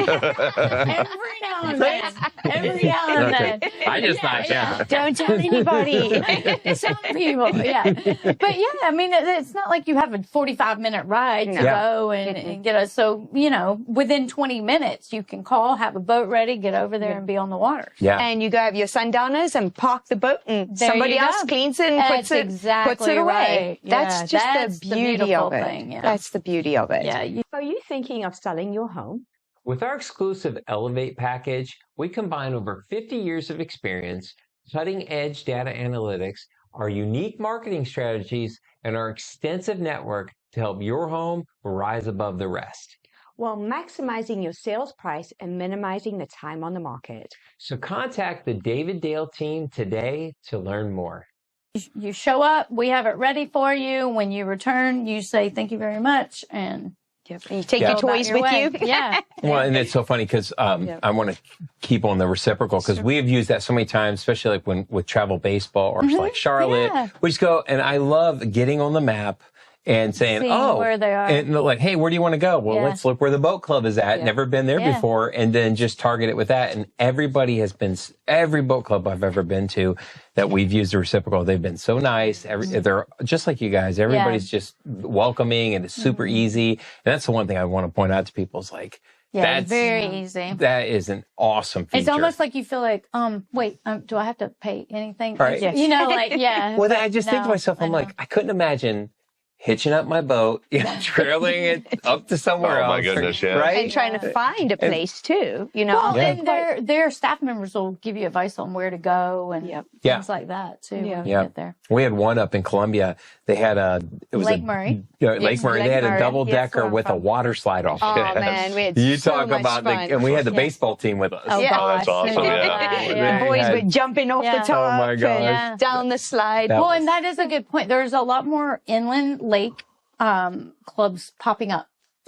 Speaker 1: now and then. Every now and then.
Speaker 2: I just thought,
Speaker 3: Don't tell anybody.
Speaker 1: Some people, But I mean, it's not like you have a 45-minute ride to go and get us. So, within 20 minutes, you can call, have a boat ready, get over there and be on the water.
Speaker 3: And you go have your sundowners and park the boat, and somebody else cleans it and puts it away.
Speaker 1: Right.
Speaker 3: That's just the beauty of it.
Speaker 1: Thing,
Speaker 3: That's the beauty of it.
Speaker 5: Are you thinking of selling your home?
Speaker 2: With our exclusive Elevate package, we combine over 50 years of experience, cutting-edge data analytics, our unique marketing strategies, and our extensive network to help your home rise above the rest,
Speaker 5: while maximizing your sales price and minimizing the time on the market.
Speaker 2: So contact the David Dale team today to learn more.
Speaker 1: You show up, we have it ready for you. When you return, you say, thank you very much. And
Speaker 3: you take your toys with you.
Speaker 2: Well, and it's so funny because I want to keep on the reciprocal, because we have used that so many times, especially like with travel baseball or like Charlotte. We just go, and I love getting on the map and saying,
Speaker 1: where they are.
Speaker 2: And like, hey, where do you want to go? Well, let's look where the boat club is at. Never been there before. And then just target it with that. And every boat club I've ever been to that we've used the reciprocal, they've been so nice. They're just like you guys. Everybody's just welcoming, and it's super easy. And that's the one thing I want to point out to people is like, that's
Speaker 1: very easy.
Speaker 2: That is an awesome feature.
Speaker 1: It's almost like you feel like, wait, do I have to pay anything?
Speaker 2: Right. Well, I just think to myself, I'm like, I couldn't imagine hitching up my boat, trailing it up to somewhere else.
Speaker 4: Oh, my goodness,
Speaker 2: right?
Speaker 3: And trying to find a place, too,
Speaker 1: Well, and their staff members will give you advice on where to go and things like that, too, when you get there.
Speaker 2: We had one up in Columbia. They had
Speaker 1: Lake Murray.
Speaker 2: Lake Murray. They had a double-decker with a water slide off.
Speaker 3: Oh, man, we had
Speaker 2: talk about and we had the baseball team with us.
Speaker 3: Oh,
Speaker 4: that's awesome,
Speaker 3: The boys were jumping off the top.
Speaker 2: Oh, my gosh.
Speaker 3: Down the slide.
Speaker 1: And that is a good point. There's a lot more inland lake clubs popping up.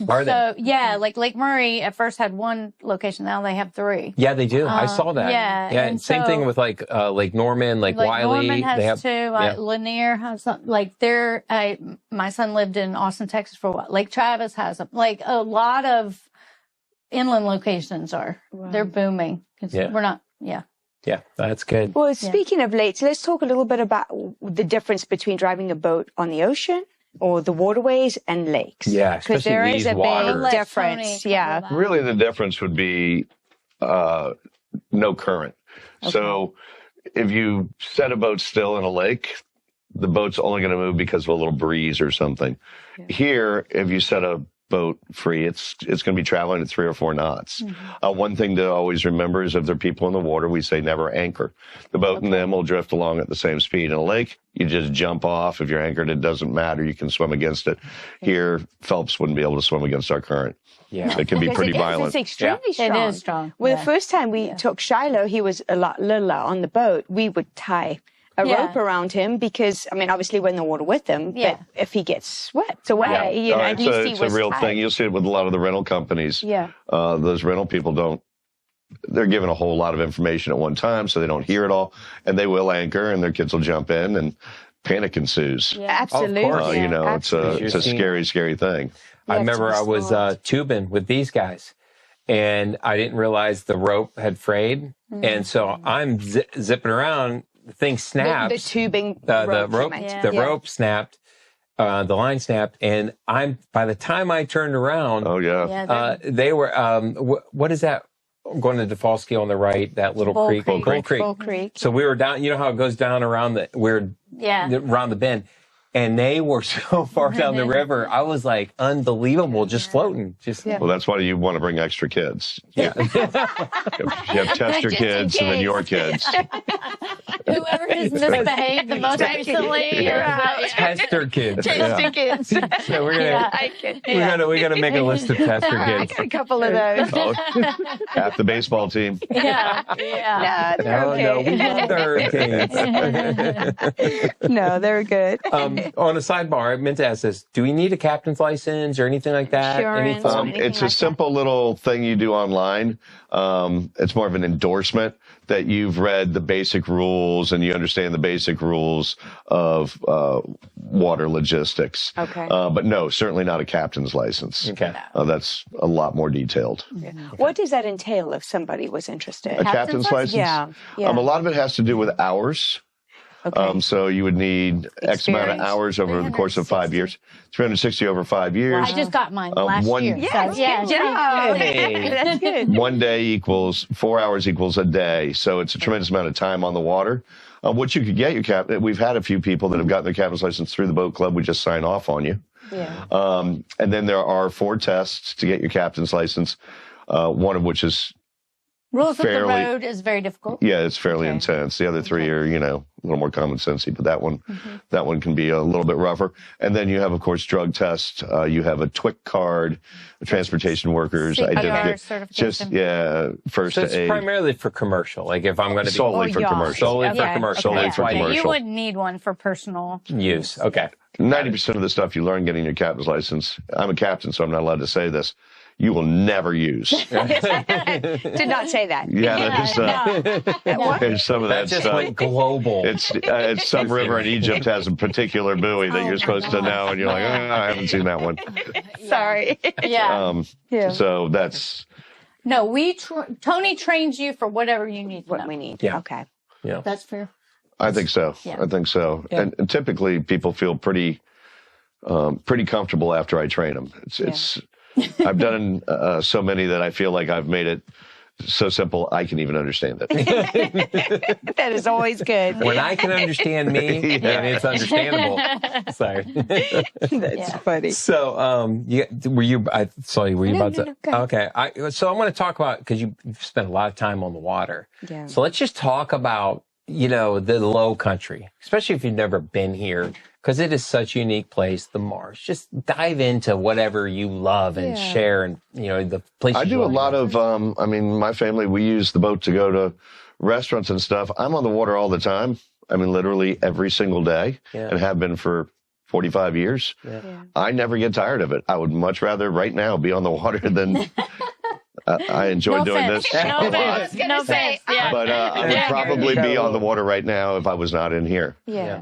Speaker 2: Are
Speaker 1: so,
Speaker 2: they?
Speaker 1: like Lake Murray at first had one location. Now they have 3.
Speaker 2: Yeah, they do. I saw that.
Speaker 1: And
Speaker 2: same thing with like Lake Norman, Lake Wiley.
Speaker 1: Norman has
Speaker 2: they have
Speaker 1: 2. Lanier has some. Like my son lived in Austin, Texas for a while. Lake Travis has them. Like a lot of inland locations they're booming. We're not.
Speaker 2: Yeah, that's good.
Speaker 3: Well, speaking of lakes, let's talk a little bit about the difference between driving a boat on the ocean or the waterways and lakes.
Speaker 2: Yeah,
Speaker 3: because there is a big difference.
Speaker 4: Really, the difference would be no current. Okay. So if you set a boat still in a lake, the boat's only going to move because of a little breeze or something. Here, if you set a boat free, it's going to be traveling at 3 or 4 knots. One thing to always remember is if there are people in the water, we say never anchor. The boat and them will drift along at the same speed. In a lake, you just jump off. If you're anchored, it doesn't matter. You can swim against it. Here, Phelps wouldn't be able to swim against our current. It can be pretty violent.
Speaker 3: It's extremely strong.
Speaker 1: It is strong.
Speaker 3: Well, the first time we took Shiloh, he was a lot littler on the boat. We would tie a rope around him because, obviously we're in the water with him, but if he gets swept away, at least he was
Speaker 4: it's a real
Speaker 3: tied.
Speaker 4: thing. You'll see it with a lot of the rental companies. Those rental people they're given a whole lot of information at one time, so they don't hear it all, and they will anchor, and their kids will jump in, and panic ensues.
Speaker 3: Absolutely.
Speaker 4: It's a scary, scary thing.
Speaker 2: I remember I was tubing with these guys, and I didn't realize the rope had frayed, and so I'm zipping around. The thing snapped.
Speaker 3: The tubing,
Speaker 2: the rope snapped, the line snapped, and by the time I turned around, they were. What is that? Going to Defalski on the right, that little creek, Bull Creek.
Speaker 3: Bull Creek.
Speaker 2: So we were down. You know how it goes down around around the bend. And they were so far down the river. I was like, unbelievable, just floating.
Speaker 4: Well, that's why you want to bring extra kids.
Speaker 2: Yeah.
Speaker 4: You have tester kids and then your kids.
Speaker 1: Whoever has misbehaved the most recently.
Speaker 2: Tester kids.
Speaker 1: Tester kids.
Speaker 2: So we gotta make a list of tester kids.
Speaker 3: A couple of those.
Speaker 4: Half the baseball team.
Speaker 1: Yeah.
Speaker 2: No, we love their kids.
Speaker 3: No, they're good.
Speaker 2: On a sidebar, I meant to ask this: do we need a captain's license or anything like that?
Speaker 3: Insurance,
Speaker 4: It's a simple little thing you do online. It's more of an endorsement that you've read the basic rules and you understand the basic rules of water logistics.
Speaker 3: Okay.
Speaker 4: But no, certainly not a captain's license.
Speaker 2: Okay.
Speaker 4: That's a lot more detailed.
Speaker 3: Yeah. What does that entail if somebody was interested?
Speaker 4: A captain's license?
Speaker 3: Yeah.
Speaker 4: A lot of it has to do with hours.
Speaker 3: Okay.
Speaker 4: So you would need X amount of hours over the course of 5 years. 360 over 5 years.
Speaker 1: I just got mine last year.
Speaker 3: Yes,
Speaker 1: So,
Speaker 3: good job.
Speaker 2: Hey.
Speaker 3: That's good.
Speaker 4: 1 day equals 4 hours equals a day. So it's a tremendous amount of time on the water. What you could get your captain, we've had a few people that have gotten their captain's license through the boat club. We just sign off on you.
Speaker 3: Yeah.
Speaker 4: And then there are 4 tests to get your captain's license, one of which is
Speaker 1: Rules of the
Speaker 4: fairly-
Speaker 1: road is very difficult.
Speaker 4: Yeah, it's fairly intense. The other 3 are, a little more common sensey, but that one can be a little bit rougher. And then you have, of course, drug tests. You have a TWIC card, transportation workers,
Speaker 1: CPR certification.
Speaker 4: first
Speaker 2: So it's
Speaker 4: aid.
Speaker 2: primarily for commercial. Like if I'm going to be
Speaker 4: Solely for commercial.
Speaker 2: Solely for commercial.
Speaker 4: Solely
Speaker 2: That's
Speaker 4: for
Speaker 2: why
Speaker 4: commercial.
Speaker 1: You wouldn't need one for personal.
Speaker 2: use. Okay.
Speaker 4: 90% of the stuff you learn getting your captain's license, I'm a captain, so I'm not allowed to say this, you will never use.
Speaker 3: Did not say that.
Speaker 4: There's some of that
Speaker 2: just
Speaker 4: stuff.
Speaker 2: went global.
Speaker 4: It's some river in Egypt has a particular buoy that you're supposed to know, and you're like, I haven't seen that one.
Speaker 3: Sorry.
Speaker 1: Yeah.
Speaker 4: So that's...
Speaker 1: No, Tony trains you for whatever you need.
Speaker 3: What we need.
Speaker 2: Yeah.
Speaker 3: Okay.
Speaker 2: Yeah.
Speaker 1: That's fair.
Speaker 4: I think so.
Speaker 1: Yeah.
Speaker 4: I think so.
Speaker 2: Yeah.
Speaker 4: And typically people feel pretty comfortable after I train them. It's I've done so many that I feel like I've made it so simple I can even understand it.
Speaker 3: That is always good.
Speaker 2: When I can understand me, and it's understandable. Sorry.
Speaker 3: That's funny.
Speaker 2: So, I saw you. Were you about to?
Speaker 3: No, go ahead.
Speaker 2: Okay. So I want to talk about, because you've spent a lot of time on the water.
Speaker 3: Yeah.
Speaker 2: So let's just talk about, the Lowcountry, especially if you've never been here, because it is such a unique place, the marsh. Just dive into whatever you love and share, and, the places.
Speaker 4: I do a lot of, my family, we use the boat to go to restaurants and stuff. I'm on the water all the time. Literally every single day, and have been for 45 years.
Speaker 2: Yeah.
Speaker 4: I never get tired of it. I would much rather right now be on the water than I enjoy doing this a lot.
Speaker 1: No offense. Yeah.
Speaker 4: But I would probably be on the water right now if I was not in here.
Speaker 3: Yeah.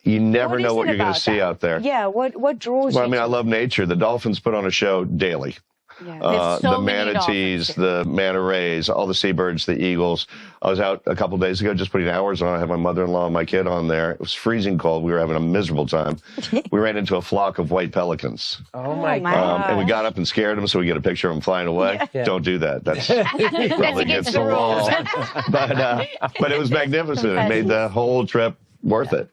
Speaker 4: You never
Speaker 3: What
Speaker 4: know
Speaker 3: is
Speaker 4: what
Speaker 3: it
Speaker 4: you're going
Speaker 3: about
Speaker 4: to see
Speaker 3: that?
Speaker 4: out there.
Speaker 3: Yeah. What draws
Speaker 4: Well,
Speaker 3: you?
Speaker 4: I love nature. The dolphins put on a show daily.
Speaker 3: Yeah.
Speaker 1: There's so
Speaker 4: The
Speaker 1: many
Speaker 4: manatees,
Speaker 1: dolphins
Speaker 4: the manta rays, all the seabirds, the eagles. I was out a couple days ago just putting hours on. I had my mother-in-law and my kid on there. It was freezing cold. We were having a miserable time. We ran into a flock of white pelicans.
Speaker 2: Oh my
Speaker 3: my
Speaker 2: God.
Speaker 4: And we got up and scared them so we get a picture of them flying away.
Speaker 2: Yeah.
Speaker 4: Don't do that. That's probably against the law. But it was magnificent. It made the whole trip worth it.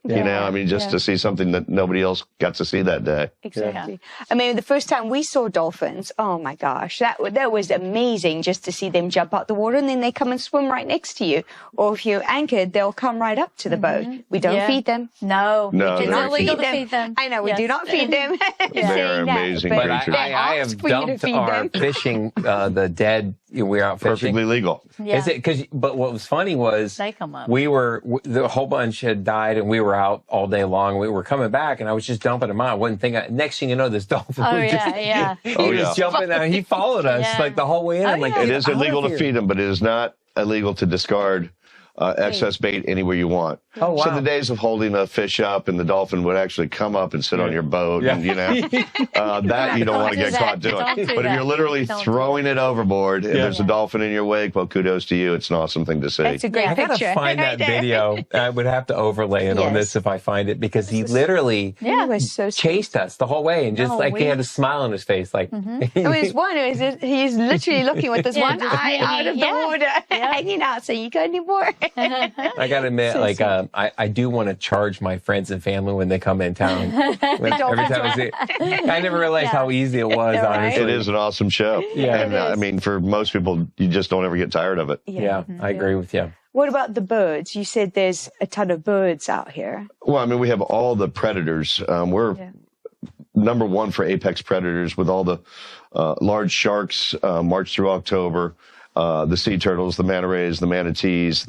Speaker 4: Just to see something that nobody else got to see that day.
Speaker 3: Exactly. The first time we saw dolphins, oh my gosh, that was amazing just to see them jump out the water, and then they come and swim right next to you. Or if you're anchored, they'll come right up to the boat. We don't feed them.
Speaker 1: No.
Speaker 4: No,
Speaker 1: It's
Speaker 4: they're
Speaker 1: illegal to
Speaker 3: feed
Speaker 1: feed them.
Speaker 3: I know, we
Speaker 1: Yes.
Speaker 3: do not feed them.
Speaker 4: They're amazing
Speaker 3: But
Speaker 4: creatures.
Speaker 2: I have
Speaker 3: ask for you to
Speaker 2: dumped
Speaker 3: feed
Speaker 2: our
Speaker 3: them.
Speaker 2: fishing, the dead. We were out fishing.
Speaker 4: Perfectly legal.
Speaker 1: Yeah.
Speaker 2: Is it? But what was funny was
Speaker 1: They come up.
Speaker 2: the whole bunch had died, and we were out all day long. We were coming back, and I was just dumping them out. I wasn't thinking. Next thing you know, this dolphin
Speaker 1: Oh,
Speaker 2: was
Speaker 1: yeah.
Speaker 2: he was jumping out. He followed us
Speaker 1: Yeah.
Speaker 2: like the whole way in. I'm like,
Speaker 4: It
Speaker 2: "Get
Speaker 4: is
Speaker 2: out
Speaker 4: illegal
Speaker 2: of
Speaker 4: to
Speaker 2: here."
Speaker 4: feed them, but it is not illegal to discard excess bait anywhere you want.
Speaker 2: Oh, wow.
Speaker 4: So the days of holding a fish up and the dolphin would actually come up and sit on your boat, and that you don't want to
Speaker 1: do
Speaker 4: get
Speaker 1: that.
Speaker 4: caught doing.
Speaker 1: Don't do
Speaker 4: But if
Speaker 1: that.
Speaker 4: you're literally
Speaker 1: Don't do
Speaker 4: throwing it overboard, and there's a dolphin in your wake, well, kudos to you. It's an awesome thing to see.
Speaker 3: It's a great
Speaker 2: I gotta
Speaker 3: picture.
Speaker 2: find that video. I would have to overlay it on
Speaker 3: Yes.
Speaker 2: this if I find it, because he literally
Speaker 3: It was so sweet.
Speaker 2: chased us the whole way, and just he had a smile on his face, like.
Speaker 3: He's literally looking with his one
Speaker 1: just
Speaker 3: eye out of the water, hanging out. So you got any more?
Speaker 2: I gotta admit, I do want to charge my friends and family when they come in town. Every time I see it. I never realized how easy it was, honestly.
Speaker 4: It is an awesome show.
Speaker 2: Yeah.
Speaker 4: And I mean, for most people, you just don't ever get tired of it.
Speaker 2: Yeah, I agree with you.
Speaker 3: What about the birds? You said there's a ton of birds out here.
Speaker 4: Well, I mean, we have all the predators. We're number one for apex predators with all the large sharks, March through October, the sea turtles, the manta rays, the manatees,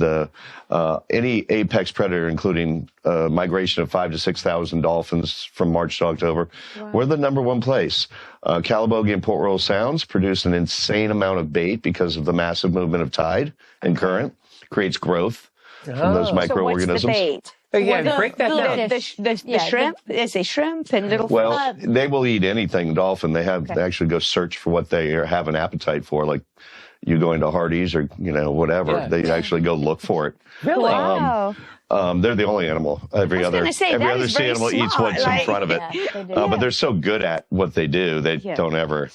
Speaker 4: any apex predator, including migration of 5,000 to 6,000 dolphins from March to October. Wow. We're the number one place. Calabogie and Port Royal Sounds produce an insane amount of bait because of the massive movement of tide and current. Creates growth from those microorganisms.
Speaker 3: So what's the bait?
Speaker 2: Yeah, break that down.
Speaker 3: The shrimp? Is it shrimp and little
Speaker 4: Well, they will eat anything dolphin. They actually go search for what they have an appetite for, like you go into Hardee's or, whatever. Yeah. They actually go look for it.
Speaker 3: Really? Wow.
Speaker 4: They're the only animal. Every other sea animal eats what's in front of it. Yeah, but they're so good at what they do, they don't ever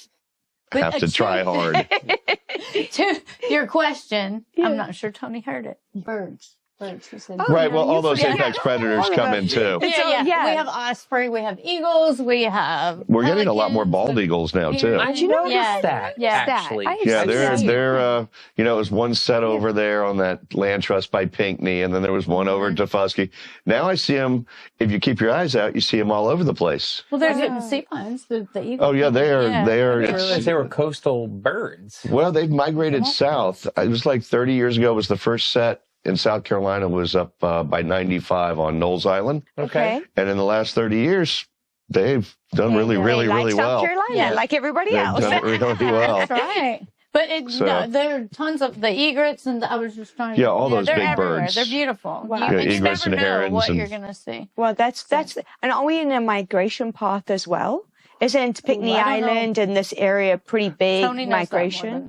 Speaker 4: have to try hard.
Speaker 1: To your question, I'm not sure Tony heard it. Birds. He said.
Speaker 4: Right. Well, all those apex predators come in too.
Speaker 1: Yeah. We have osprey. We have eagles. We have.
Speaker 4: We're getting a lot more bald eagles now too.
Speaker 2: I noticed that. Yeah. Actually.
Speaker 4: Yeah. They're. It was one set over there on that land trust by Pinckney, and then there was one over at Tufusky. Now I see them. If you keep your eyes out, you see them all over the place.
Speaker 1: Well, there's the sea pines. The eagles.
Speaker 4: Oh yeah, they are. They are.
Speaker 2: I didn't realize they were coastal birds.
Speaker 4: Well, they've migrated south. It was like 30 years ago. Was the first set. In South Carolina was up by 95 on Knowles Island.
Speaker 3: Okay.
Speaker 4: And in the last 30 years, they've done really well.
Speaker 3: South Carolina, like everybody else.
Speaker 4: They've done really well.
Speaker 1: That's right. But there are tons of the egrets, and I was just trying to...
Speaker 4: Yeah, all those big
Speaker 1: everywhere.
Speaker 4: birds.
Speaker 1: They're beautiful.
Speaker 3: Wow.
Speaker 1: You
Speaker 4: egrets
Speaker 1: never
Speaker 4: and
Speaker 1: know
Speaker 4: herons
Speaker 1: what you're going to see.
Speaker 3: Well, that's... And are we in a migration path as well? Isn't Pinckney Island and this area pretty big migration?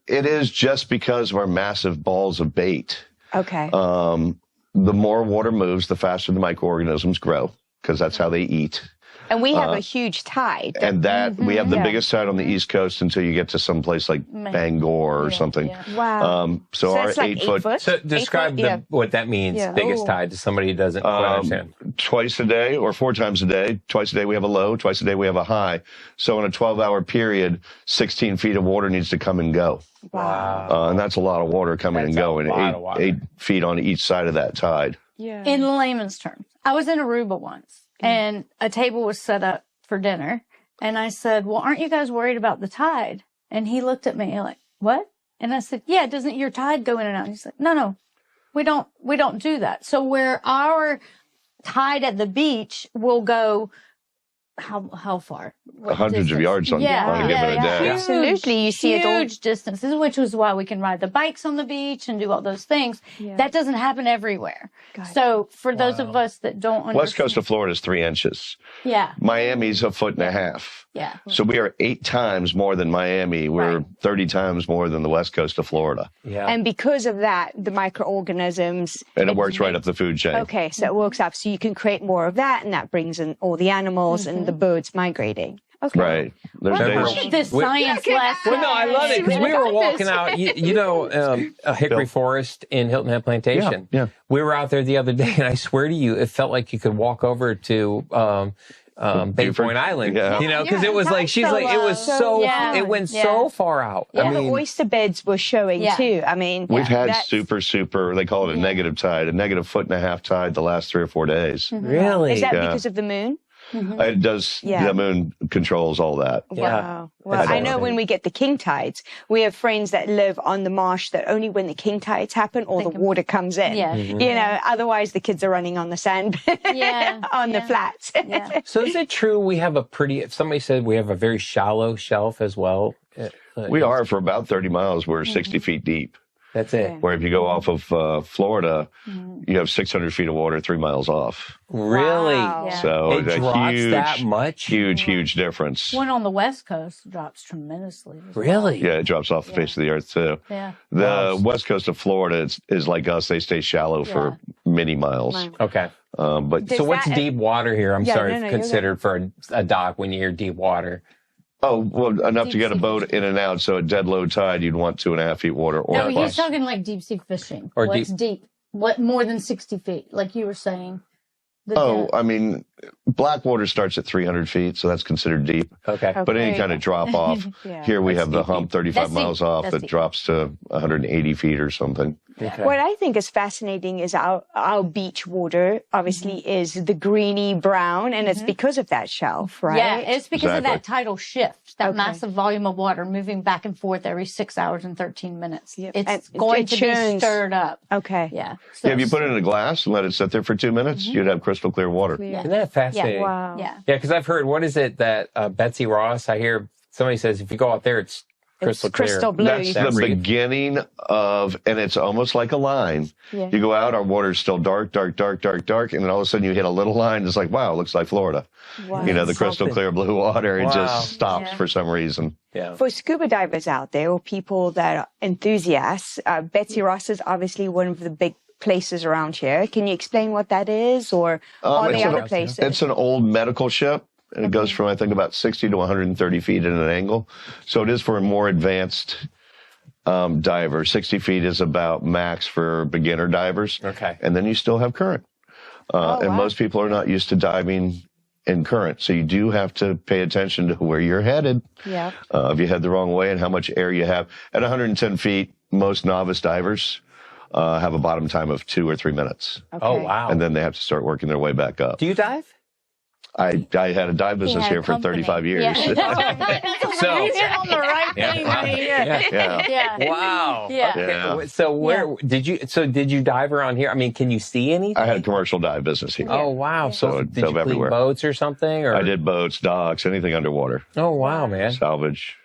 Speaker 4: It is just because of our massive balls of bait.
Speaker 3: Okay.
Speaker 4: The more water moves, the faster the microorganisms grow, because that's how they eat.
Speaker 3: And we have a huge tide.
Speaker 4: And we have the biggest tide on the East Coast until you get to some place like Bangor or something.
Speaker 3: Yeah. Wow.
Speaker 4: So our
Speaker 3: like
Speaker 4: 8 foot.
Speaker 2: So describe what that means, biggest tide, to somebody who doesn't quite understand.
Speaker 4: Twice a day or 4 times a day. Twice a day we have a low, twice a day we have a high. So in a 12-hour period, 16 feet of water needs to come and go.
Speaker 3: Wow.
Speaker 4: And that's a lot of water coming and going. 8 feet on each side of that tide.
Speaker 3: Yeah.
Speaker 1: In layman's terms, I was in Aruba once. And a table was set up for dinner. And I said, well, aren't you guys worried about the tide? And he looked at me like, what? And I said, yeah, doesn't your tide go in and out? He's like, no, we don't do that. So where our tide at the beach will go, how far?
Speaker 4: Hundreds of yards on a given day.
Speaker 3: Absolutely. You see
Speaker 1: huge distances, which was why we can ride the bikes on the beach and do all those things. Yeah. That doesn't happen everywhere. So for those of us that don't understand.
Speaker 4: West coast of Florida is 3 inches.
Speaker 1: Yeah.
Speaker 4: Miami's 1.5 feet.
Speaker 1: Yeah.
Speaker 4: So we are 8 times more than Miami. We're 30 times more than the west coast of Florida.
Speaker 2: Yeah.
Speaker 3: And because of that, the microorganisms.
Speaker 4: And it works right up the food chain.
Speaker 3: Okay. So it works up. So you can create more of that, and that brings in all the animals and the birds migrating. Okay.
Speaker 4: Right. There's
Speaker 1: days. This science lesson.
Speaker 2: Well, no, I love it because we were walking out, a hickory forest in Hilton Head Plantation.
Speaker 4: Yeah.
Speaker 2: We were out there the other day, and I swear to you, it felt like you could walk over to Bay Point Island. Yeah. Because it was like, she's like, it was it went so far out.
Speaker 3: Yeah.
Speaker 2: I mean,
Speaker 3: the oyster beds were showing too. I mean,
Speaker 4: we've had super, they call it a negative tide, a negative 1.5 foot tide the last 3 or 4 days.
Speaker 3: Mm-hmm.
Speaker 2: Really?
Speaker 3: Is that because of the moon?
Speaker 4: Mm-hmm. It does. Yeah. The moon controls all that.
Speaker 3: Wow. Well, I know when we get the king tides, we have friends that live on the marsh that only when the king tides happen or the water comes in. Yeah. Mm-hmm. Otherwise the kids are running on the sand on the flats.
Speaker 1: Yeah.
Speaker 2: So is it true we have if somebody said we have a very shallow shelf as well?
Speaker 4: We are for about 30 miles. We're 60 feet deep.
Speaker 2: That's it.
Speaker 4: Where if you go off of Florida, you have 600 feet of water 3 miles off.
Speaker 2: Really?
Speaker 3: Wow.
Speaker 1: Yeah.
Speaker 4: So
Speaker 2: it drops that much?
Speaker 4: Huge difference.
Speaker 1: One on the West Coast drops tremendously.
Speaker 2: Really?
Speaker 4: Yeah, it drops off the face of the earth too.
Speaker 1: Yeah.
Speaker 4: The west coast of Florida is like us. They stay shallow for many miles.
Speaker 2: Okay.
Speaker 4: But
Speaker 2: so what's deep water here? I'm sorry, considered for a dock when you hear deep water?
Speaker 4: Oh, well, enough to get a boat in and out. So at dead low tide, you'd want 2.5 feet water or plus.
Speaker 1: He's talking like deep sea fishing.
Speaker 2: Or
Speaker 1: What's deep? what more than 60 feet, like you were saying?
Speaker 4: I mean, Blackwater starts at 300 feet, so that's considered deep.
Speaker 2: Okay.
Speaker 4: But any kind of drop off, here we have the hump 35 miles off that drops to 180 feet or something.
Speaker 2: Okay.
Speaker 3: What I think is fascinating is our beach water obviously is the greeny brown, and it's because of that shelf, right?
Speaker 1: Yeah, it's because of
Speaker 4: Exactly.
Speaker 1: that tidal shift, that massive volume of water moving back and forth every 6 hours and 13 minutes.
Speaker 3: Yep.
Speaker 1: It's
Speaker 3: And
Speaker 1: going
Speaker 3: it
Speaker 1: to be
Speaker 3: churns.
Speaker 1: stirred up.
Speaker 3: Okay.
Speaker 1: Yeah.
Speaker 4: Yeah, if you put it in a glass and let it sit there for 2 minutes, you'd have crystal clear water.
Speaker 2: Isn't that fascinating?
Speaker 3: Wow.
Speaker 1: Yeah.
Speaker 2: Yeah, because I've heard, what is it that Betsy Ross, I hear somebody says, if you go out there, it's crystal clear.
Speaker 3: crystal blue.
Speaker 4: That's the beginning of, and it's almost like a line.
Speaker 3: Yeah.
Speaker 4: You go out, our water's still dark, dark, dark, dark, dark, and then all of a sudden you hit a little line. It's like, wow, it looks like Florida.
Speaker 3: Wow.
Speaker 4: You know, the crystal clear blue water, it
Speaker 2: Wow.
Speaker 4: just stops for some reason.
Speaker 2: Yeah.
Speaker 3: For scuba divers out there or people that are enthusiasts, Betsy Ross is obviously one of the big places around here. Can you explain what that is, or are
Speaker 4: it's
Speaker 3: there
Speaker 4: an-
Speaker 3: other places?
Speaker 4: It's an old medical ship, and it goes from, I think, about 60 to 130 feet at an angle. So it is for a more advanced diver. 60 feet is about max for beginner divers.
Speaker 2: Okay.
Speaker 4: And then you still have current. And most people are not used to diving in current. So you do have to pay attention to where you're headed.
Speaker 3: Yeah.
Speaker 4: If you head the wrong way and how much air you have. At 110 feet, most novice divers have a bottom time of 2 or 3 minutes.
Speaker 3: Okay.
Speaker 2: Oh, wow.
Speaker 4: And then they have to start working their way back up.
Speaker 2: Do you dive?
Speaker 4: I had a dive business here for 35 years.
Speaker 1: Yeah.
Speaker 2: So,
Speaker 1: You're on the right thing right here.
Speaker 4: Yeah.
Speaker 1: Yeah.
Speaker 2: wow.
Speaker 1: Yeah.
Speaker 2: Okay.
Speaker 4: Yeah.
Speaker 2: So where did you dive around here? I mean, can you see anything?
Speaker 4: I had a commercial dive business here.
Speaker 2: Oh, wow.
Speaker 4: So
Speaker 2: So
Speaker 4: it
Speaker 2: did you
Speaker 4: dove
Speaker 2: clean
Speaker 4: everywhere.
Speaker 2: boats or something? Or?
Speaker 4: I did boats, docks, anything underwater.
Speaker 2: Oh, wow, man.
Speaker 4: Salvage,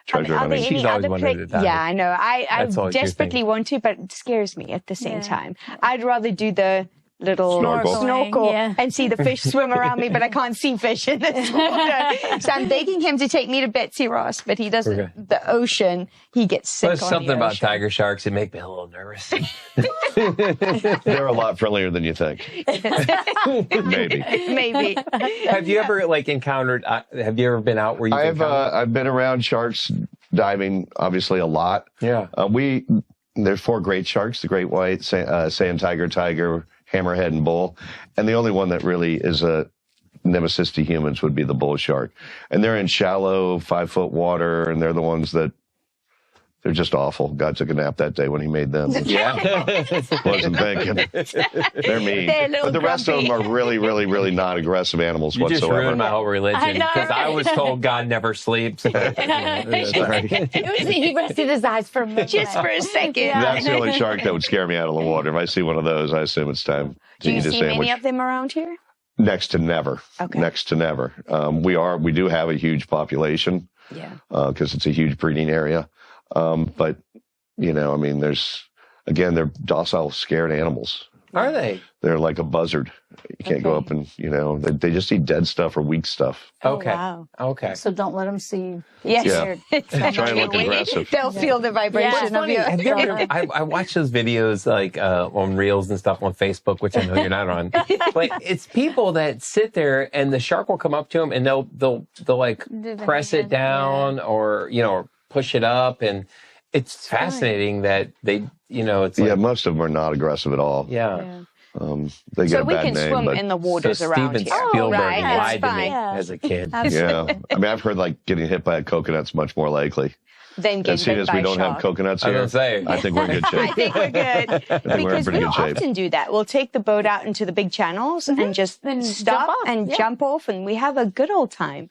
Speaker 4: treasure
Speaker 3: Are there
Speaker 4: hunting.
Speaker 2: She's
Speaker 3: any
Speaker 2: always
Speaker 3: other
Speaker 2: wanted to dive.
Speaker 3: Yeah, I know. I
Speaker 2: That's always your
Speaker 3: desperately
Speaker 2: thing.
Speaker 3: want to, but it scares me at the same
Speaker 1: Yeah.
Speaker 3: time. I'd rather do the little
Speaker 4: Snorkel.
Speaker 3: snorkel
Speaker 1: Yeah.
Speaker 3: and see the fish swim around me, but I can't see fish in this water. So I'm begging him to take me to Betsy Ross, but he doesn't.
Speaker 2: Okay.
Speaker 3: The ocean, he gets sick
Speaker 2: There's
Speaker 3: on
Speaker 2: something
Speaker 3: the
Speaker 2: about
Speaker 3: ocean.
Speaker 2: tiger sharks that make me a little nervous.
Speaker 4: They're a lot friendlier than you think. Maybe.
Speaker 3: Maybe.
Speaker 2: Have you ever encountered? Have you ever been out where you?
Speaker 4: I've been around sharks diving, obviously a lot.
Speaker 2: Yeah.
Speaker 4: There's 4 great sharks: the great white, sand tiger, hammerhead, and bull. And the only one that really is a nemesis to humans would be the bull shark. And they're in shallow 5-foot water, and they're the ones that they're just awful. God took a nap that day when he made them.
Speaker 2: Yeah.
Speaker 4: Wasn't thinking. They're mean.
Speaker 3: They're a little
Speaker 4: But the rest of them
Speaker 3: grumpy.
Speaker 4: are really, really, really not aggressive animals
Speaker 2: You just
Speaker 4: whatsoever.
Speaker 2: ruined my whole religion
Speaker 1: I know,
Speaker 2: because I
Speaker 1: right?
Speaker 2: was told God never sleeps.
Speaker 1: He rested his eyes for a minute.
Speaker 3: Just for a second.
Speaker 1: Yeah.
Speaker 4: That's the only shark that would scare me out of the water. If I see one of those, I assume it's time to
Speaker 3: Do you
Speaker 4: eat a
Speaker 3: see
Speaker 4: sandwich.
Speaker 3: many of them around here?
Speaker 4: Next to never.
Speaker 3: Okay.
Speaker 4: Next to never. We do have a huge population
Speaker 3: Yeah.
Speaker 4: because it's a huge breeding area. But, you know, I mean, they're docile, scared animals.
Speaker 2: Are they?
Speaker 4: They're like a buzzard. You can't go up and, you know, they just eat dead stuff or weak stuff.
Speaker 2: Okay.
Speaker 3: wow.
Speaker 2: Okay.
Speaker 1: So don't let them see you.
Speaker 3: Yes.
Speaker 4: Yeah. Try and look aggressive.
Speaker 3: They'll feel the vibration of your.
Speaker 2: Have you ever, I watch those videos like on Reels and stuff on Facebook, which I know you're not on. But it's people that sit there and the shark will come up to them and they'll like
Speaker 1: Do the
Speaker 2: press it
Speaker 1: hand,
Speaker 2: down or or push it up, and it's fascinating that they it's like,
Speaker 4: Yeah, most of them are not aggressive at all.
Speaker 2: yeah.
Speaker 4: They get
Speaker 3: So
Speaker 4: a
Speaker 3: we
Speaker 4: bad
Speaker 3: can
Speaker 4: name,
Speaker 3: swim
Speaker 4: but
Speaker 3: in the
Speaker 2: So
Speaker 3: waters around
Speaker 2: Steven
Speaker 3: here.
Speaker 2: Spielberg
Speaker 3: right, that's
Speaker 2: lied to me
Speaker 3: fine.
Speaker 1: Yeah.
Speaker 2: as a kid.
Speaker 4: yeah. I mean, I've heard like getting hit by a coconut's much more likely.
Speaker 3: Then
Speaker 4: And
Speaker 3: get
Speaker 4: seeing
Speaker 3: bit
Speaker 4: as
Speaker 3: by
Speaker 4: we
Speaker 3: a
Speaker 4: don't have
Speaker 3: shark.
Speaker 4: coconuts
Speaker 2: I
Speaker 4: here,
Speaker 2: was gonna say.
Speaker 4: I think we're in good
Speaker 3: I
Speaker 4: shape.
Speaker 3: think we're good
Speaker 4: we're in
Speaker 3: because
Speaker 4: pretty
Speaker 3: we'll
Speaker 4: good shape.
Speaker 3: often do that. We'll take the boat out into the big channels and just
Speaker 1: Then
Speaker 3: stop
Speaker 1: jump off.
Speaker 3: and
Speaker 1: Yeah.
Speaker 3: jump off, and we have a good old time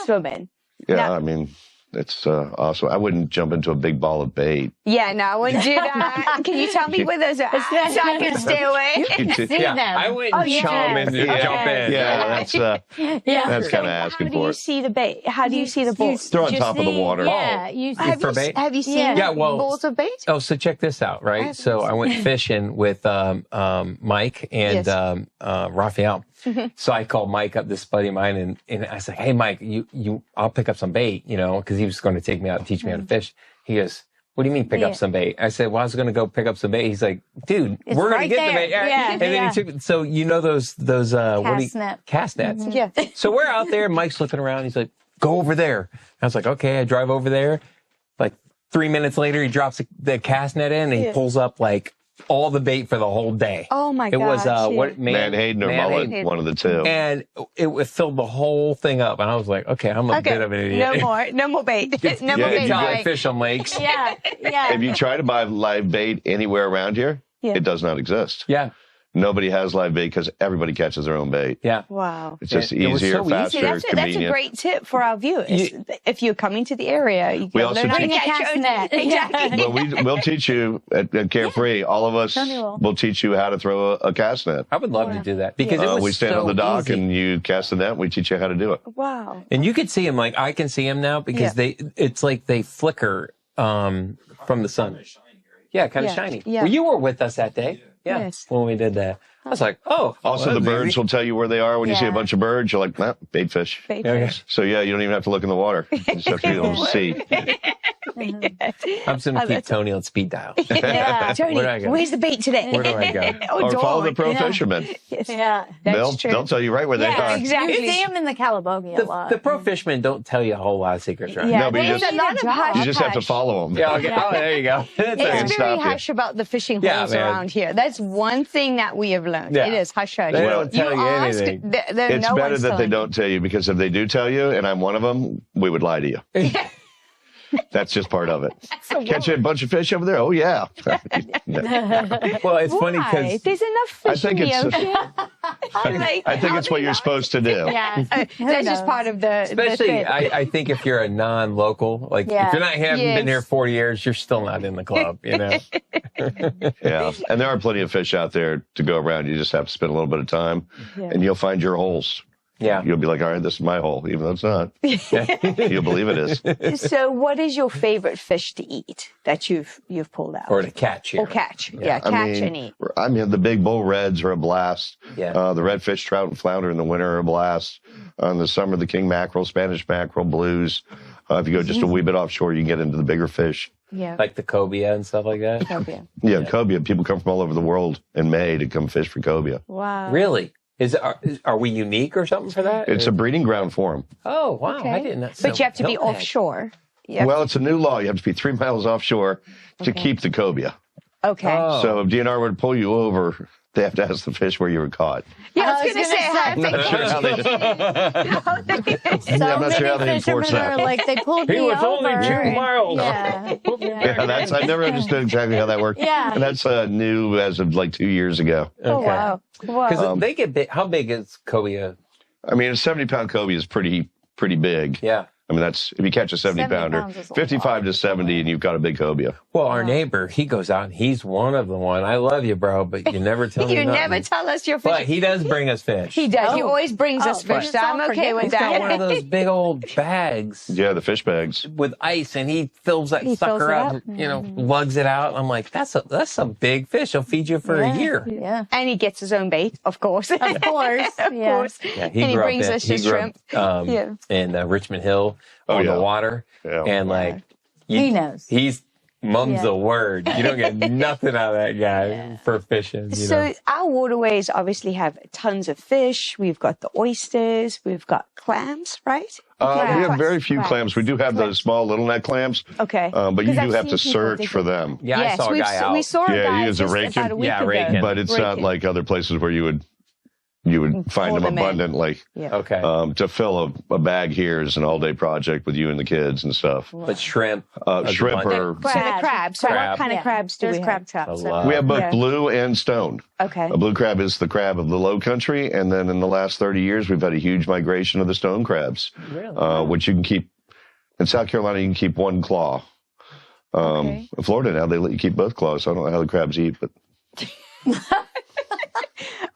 Speaker 3: swimming.
Speaker 4: Yeah,
Speaker 3: Now-
Speaker 4: I mean, it's awesome. I wouldn't jump into a big ball of bait.
Speaker 3: Yeah, no, I wouldn't do that. Can you tell me where those are so I can stay away?
Speaker 1: See
Speaker 2: Yeah,
Speaker 1: them.
Speaker 2: I wouldn't
Speaker 1: yes.
Speaker 2: chom in and
Speaker 1: Okay.
Speaker 2: jump in.
Speaker 1: Yeah.
Speaker 4: that's kind of
Speaker 3: How
Speaker 4: asking
Speaker 3: do
Speaker 4: for
Speaker 3: you
Speaker 4: it.
Speaker 3: see the bait? How do you see the balls?
Speaker 4: They're on
Speaker 1: Just
Speaker 4: top of the water.
Speaker 1: Yeah. You see.
Speaker 2: For bait?
Speaker 3: Have you seen
Speaker 1: Yeah.
Speaker 2: well-
Speaker 3: balls of bait?
Speaker 2: Oh, so check this out, right? So I went fishing with Mike and Raphael. So I called Mike up, this buddy of mine, and I said, "Hey, Mike, I'll pick up some bait, because he was going to take me out and teach me how to fish." He goes, "What do you mean pick up some bait?" I said, "Well, I was going to go pick up some bait." He's like, "Dude,
Speaker 1: It's
Speaker 2: we're going
Speaker 1: right
Speaker 2: to get
Speaker 1: there.
Speaker 2: the bait."
Speaker 1: Yeah,
Speaker 2: And then
Speaker 1: yeah.
Speaker 2: he took. So those
Speaker 1: Cast net.
Speaker 2: cast nets?
Speaker 3: Yeah.
Speaker 2: So we're out there. Mike's looking around. He's like, "Go over there." I was like, "Okay." I drive over there. Like 3 minutes later, he drops the cast net in and he pulls up like all the bait for the whole day.
Speaker 3: Oh my
Speaker 2: It was
Speaker 3: gosh,
Speaker 2: what
Speaker 4: Manhattan or mullet,
Speaker 2: Manhattan.
Speaker 4: one of the two.
Speaker 2: And it filled the whole thing up, and I was like, okay, I'm a bit of an idiot.
Speaker 3: No more bait. No more
Speaker 4: Yeah,
Speaker 3: bait.
Speaker 4: you
Speaker 2: I
Speaker 4: got-
Speaker 2: fish on lakes.
Speaker 1: Yeah. Yeah.
Speaker 4: If you try to buy live bait anywhere around here,
Speaker 3: Yeah.
Speaker 4: it does not exist.
Speaker 2: Yeah,
Speaker 4: Nobody has live bait because everybody catches their own bait.
Speaker 2: yeah.
Speaker 3: Wow.
Speaker 4: It's just
Speaker 2: It was
Speaker 4: easier,
Speaker 2: so easy.
Speaker 4: faster,
Speaker 3: That's a
Speaker 4: convenient.
Speaker 3: great tip for our viewers. If you're coming to the area, you
Speaker 4: We
Speaker 3: can
Speaker 4: also
Speaker 3: learn how to
Speaker 4: teach-
Speaker 3: catch your own
Speaker 1: net.
Speaker 3: Exactly.
Speaker 4: Well, we'll teach you at Carefree. All of us
Speaker 1: Tony will.
Speaker 4: will teach you how to throw a cast net.
Speaker 2: I would love to do that because it was
Speaker 4: We stand
Speaker 2: so
Speaker 4: on the dock
Speaker 2: easy.
Speaker 4: and you cast the net. We teach you how to do it.
Speaker 3: Wow.
Speaker 2: And you could see them, like I can see them now because it's like they flicker from the sun. Yeah, kind of
Speaker 3: Yeah.
Speaker 2: shiny.
Speaker 3: Yeah.
Speaker 2: Well, you were with us that day. Yeah,
Speaker 3: Yes.
Speaker 2: when we did that. I was like, oh.
Speaker 4: Also,
Speaker 2: well,
Speaker 4: the
Speaker 2: maybe.
Speaker 4: birds will tell you where they are when you see a
Speaker 1: Yeah.
Speaker 4: bunch of birds. You're like, nah, bait fish.
Speaker 3: Bait
Speaker 2: Okay.
Speaker 3: fish.
Speaker 4: So, yeah, you don't even have to look in the water. You just have to be able to see.
Speaker 2: I'm just going to keep Tony on speed dial.
Speaker 1: Yeah.
Speaker 3: Tony,
Speaker 2: Where do I go?
Speaker 3: where's the bait today?
Speaker 2: Where do I go?
Speaker 4: Or follow the pro
Speaker 1: Yeah.
Speaker 4: fishermen.
Speaker 1: Yeah.
Speaker 3: That's true.
Speaker 4: They'll tell you right where they
Speaker 1: Yeah,
Speaker 4: are.
Speaker 3: exactly.
Speaker 1: You see them in the Calabogie a lot.
Speaker 2: The pro fishermen don't tell you a whole lot of secrets, right?
Speaker 3: Yeah,
Speaker 4: No, but you
Speaker 3: there's
Speaker 4: just-
Speaker 3: a lot of hush.
Speaker 4: You just have to
Speaker 3: hush.
Speaker 4: follow them.
Speaker 2: Yeah, okay. Oh, there you go.
Speaker 4: Can't
Speaker 3: It's very
Speaker 4: stop you.
Speaker 3: hush about the fishing
Speaker 2: Yeah,
Speaker 3: holes
Speaker 2: man.
Speaker 3: around here. That's one thing that we have learned.
Speaker 2: Yeah.
Speaker 3: It is hush hush.
Speaker 2: They don't tell you
Speaker 3: ask,
Speaker 2: anything.
Speaker 4: It's
Speaker 3: no
Speaker 4: better
Speaker 3: one's
Speaker 4: that they
Speaker 3: telling
Speaker 4: don't tell you, because if they do tell you, and I'm one of them, we would lie to you. That's just part of it. Catch a bunch of fish over there? Oh, yeah.
Speaker 2: Well, it's funny
Speaker 3: Why?
Speaker 2: because
Speaker 3: There's enough fish in the ocean.
Speaker 4: I think it's what you're supposed to do.
Speaker 1: Yeah.
Speaker 3: That's just part of the
Speaker 2: especially,
Speaker 3: thing.
Speaker 2: I think if you're a non-local, like
Speaker 1: Yeah.
Speaker 2: if you're not haven't
Speaker 3: Yes.
Speaker 2: been here 40 years, you're still not in the club, you know?
Speaker 4: Yeah. And there are plenty of fish out there to go around. You just have to spend a little bit of time, and you'll find your holes.
Speaker 2: Yeah.
Speaker 4: You'll be like, all right, this is my hole, even though it's not. You'll believe it is.
Speaker 3: So, what is your favorite fish to eat that you've pulled out
Speaker 2: Or to catch here.
Speaker 3: or catch? Yeah, catch and eat.
Speaker 4: The big bull reds are a blast.
Speaker 2: Yeah.
Speaker 4: The redfish, trout, and flounder in the winter are a blast. In the summer, the king mackerel, Spanish mackerel, blues. If you go just a wee bit offshore, you can get into the bigger fish.
Speaker 3: Yeah.
Speaker 2: Like the cobia and stuff like that.
Speaker 3: Cobia.
Speaker 4: Yeah, cobia. People come from all over the world in May to come fish for cobia.
Speaker 3: Wow.
Speaker 2: Really? Are we unique or something for that?
Speaker 4: It's a breeding ground for them.
Speaker 2: Oh, wow.
Speaker 3: Okay.
Speaker 2: I didn't know.
Speaker 3: But you have to be
Speaker 2: know that.
Speaker 3: offshore. Yep.
Speaker 4: Well, it's a new law. You have to be 3 miles offshore to keep the cobia.
Speaker 3: Okay.
Speaker 2: Oh.
Speaker 4: So if DNR would pull you over, they have to ask the fish where you were caught.
Speaker 3: Yeah, I
Speaker 1: I
Speaker 3: was
Speaker 1: was
Speaker 3: going to say,
Speaker 1: gonna
Speaker 3: how
Speaker 1: say.
Speaker 4: I'm not sure how they
Speaker 1: So
Speaker 4: I'm not sure how
Speaker 1: many
Speaker 4: they enforce
Speaker 1: fishermen
Speaker 4: that.
Speaker 1: are like, they pulled
Speaker 2: He
Speaker 1: me
Speaker 2: was
Speaker 1: over.
Speaker 2: only 2 miles.
Speaker 1: Yeah.
Speaker 4: Yeah, I never understood exactly how that worked.
Speaker 1: Yeah.
Speaker 4: And that's new as of like 2 years ago.
Speaker 3: Oh,
Speaker 2: Okay.
Speaker 3: wow. Wow.
Speaker 2: Because they get big. How big is cobia?
Speaker 4: I mean, a 70-pound cobia is pretty big.
Speaker 2: Yeah.
Speaker 4: I mean, that's, if you catch a
Speaker 1: 70
Speaker 4: 70-pounder,
Speaker 1: pounds is a
Speaker 4: 55 to 70, and you've got a big cobia.
Speaker 2: Well, our neighbor, he goes out and he's one of the one. I love you, bro, but you never tell me
Speaker 3: You
Speaker 2: nothing.
Speaker 3: never tell us your fish.
Speaker 2: But he does bring us fish.
Speaker 3: He does. He
Speaker 1: Oh.
Speaker 3: always brings us
Speaker 1: Oh,
Speaker 3: fish,
Speaker 1: but
Speaker 3: so I'm
Speaker 1: it's all
Speaker 3: okay with
Speaker 2: He's got
Speaker 3: that.
Speaker 2: one of those big old bags
Speaker 4: Yeah, the fish bags.
Speaker 2: with ice, and he fills that
Speaker 3: He fills
Speaker 2: sucker
Speaker 3: it
Speaker 2: out,
Speaker 3: up.
Speaker 2: you know, lugs it out. I'm like, that's a big fish. He'll feed you for a year.
Speaker 1: Yeah.
Speaker 3: And he gets his own bait, of course.
Speaker 1: Of course.
Speaker 3: Of
Speaker 1: Yeah.
Speaker 3: course.
Speaker 2: Yeah,
Speaker 3: And he
Speaker 2: grew
Speaker 3: brings
Speaker 2: up
Speaker 3: us his shrimp. Yeah.
Speaker 2: in Richmond Hill
Speaker 4: Oh,
Speaker 2: on
Speaker 4: yeah.
Speaker 2: the water,
Speaker 4: Yeah.
Speaker 2: and like
Speaker 1: He knows.
Speaker 2: He's mum's
Speaker 1: Yeah.
Speaker 2: the word. You don't get nothing out of that guy for fishing. You
Speaker 3: So
Speaker 2: know?
Speaker 3: our waterways obviously have tons of fish. We've got the oysters. We've got clams, right?
Speaker 4: We have
Speaker 3: Crabs.
Speaker 4: very few
Speaker 3: Crabs.
Speaker 4: clams. We do have those small little neck clams.
Speaker 3: Okay.
Speaker 4: But you
Speaker 3: Because
Speaker 4: do
Speaker 3: I've
Speaker 4: have to
Speaker 3: seen people
Speaker 4: search
Speaker 3: dig
Speaker 4: for
Speaker 3: them.
Speaker 4: them.
Speaker 2: Yeah, I
Speaker 3: Yes,
Speaker 2: saw a guy out.
Speaker 3: we saw a
Speaker 4: Yeah,
Speaker 3: guy
Speaker 4: he is a
Speaker 3: just
Speaker 4: raking.
Speaker 3: about a week
Speaker 2: Yeah,
Speaker 3: ago.
Speaker 2: raking.
Speaker 4: But it's not
Speaker 3: Raking.
Speaker 4: like other places where you would find
Speaker 3: Pull
Speaker 4: them
Speaker 3: them in.
Speaker 4: abundantly.
Speaker 3: Yeah.
Speaker 2: Okay.
Speaker 4: To fill a bag here is an all-day project with you and the kids and stuff.
Speaker 2: But shrimp.
Speaker 4: Shrimp
Speaker 2: bunch.
Speaker 4: are...
Speaker 3: So the crabs. So
Speaker 2: Crab.
Speaker 3: what kind of
Speaker 1: Yeah.
Speaker 3: crabs do
Speaker 1: There's
Speaker 3: we
Speaker 1: crab
Speaker 3: have?
Speaker 1: traps.
Speaker 2: A lot.
Speaker 4: We have both
Speaker 3: Yeah.
Speaker 4: blue and stone.
Speaker 3: Okay.
Speaker 4: A blue crab is the crab of the Lowcountry, and then in the last 30 years, we've had a huge migration of the stone crabs, which you can keep in South Carolina. You can keep one claw.
Speaker 3: Okay.
Speaker 4: In Florida now they let you keep both claws. So I don't know how the crabs eat, but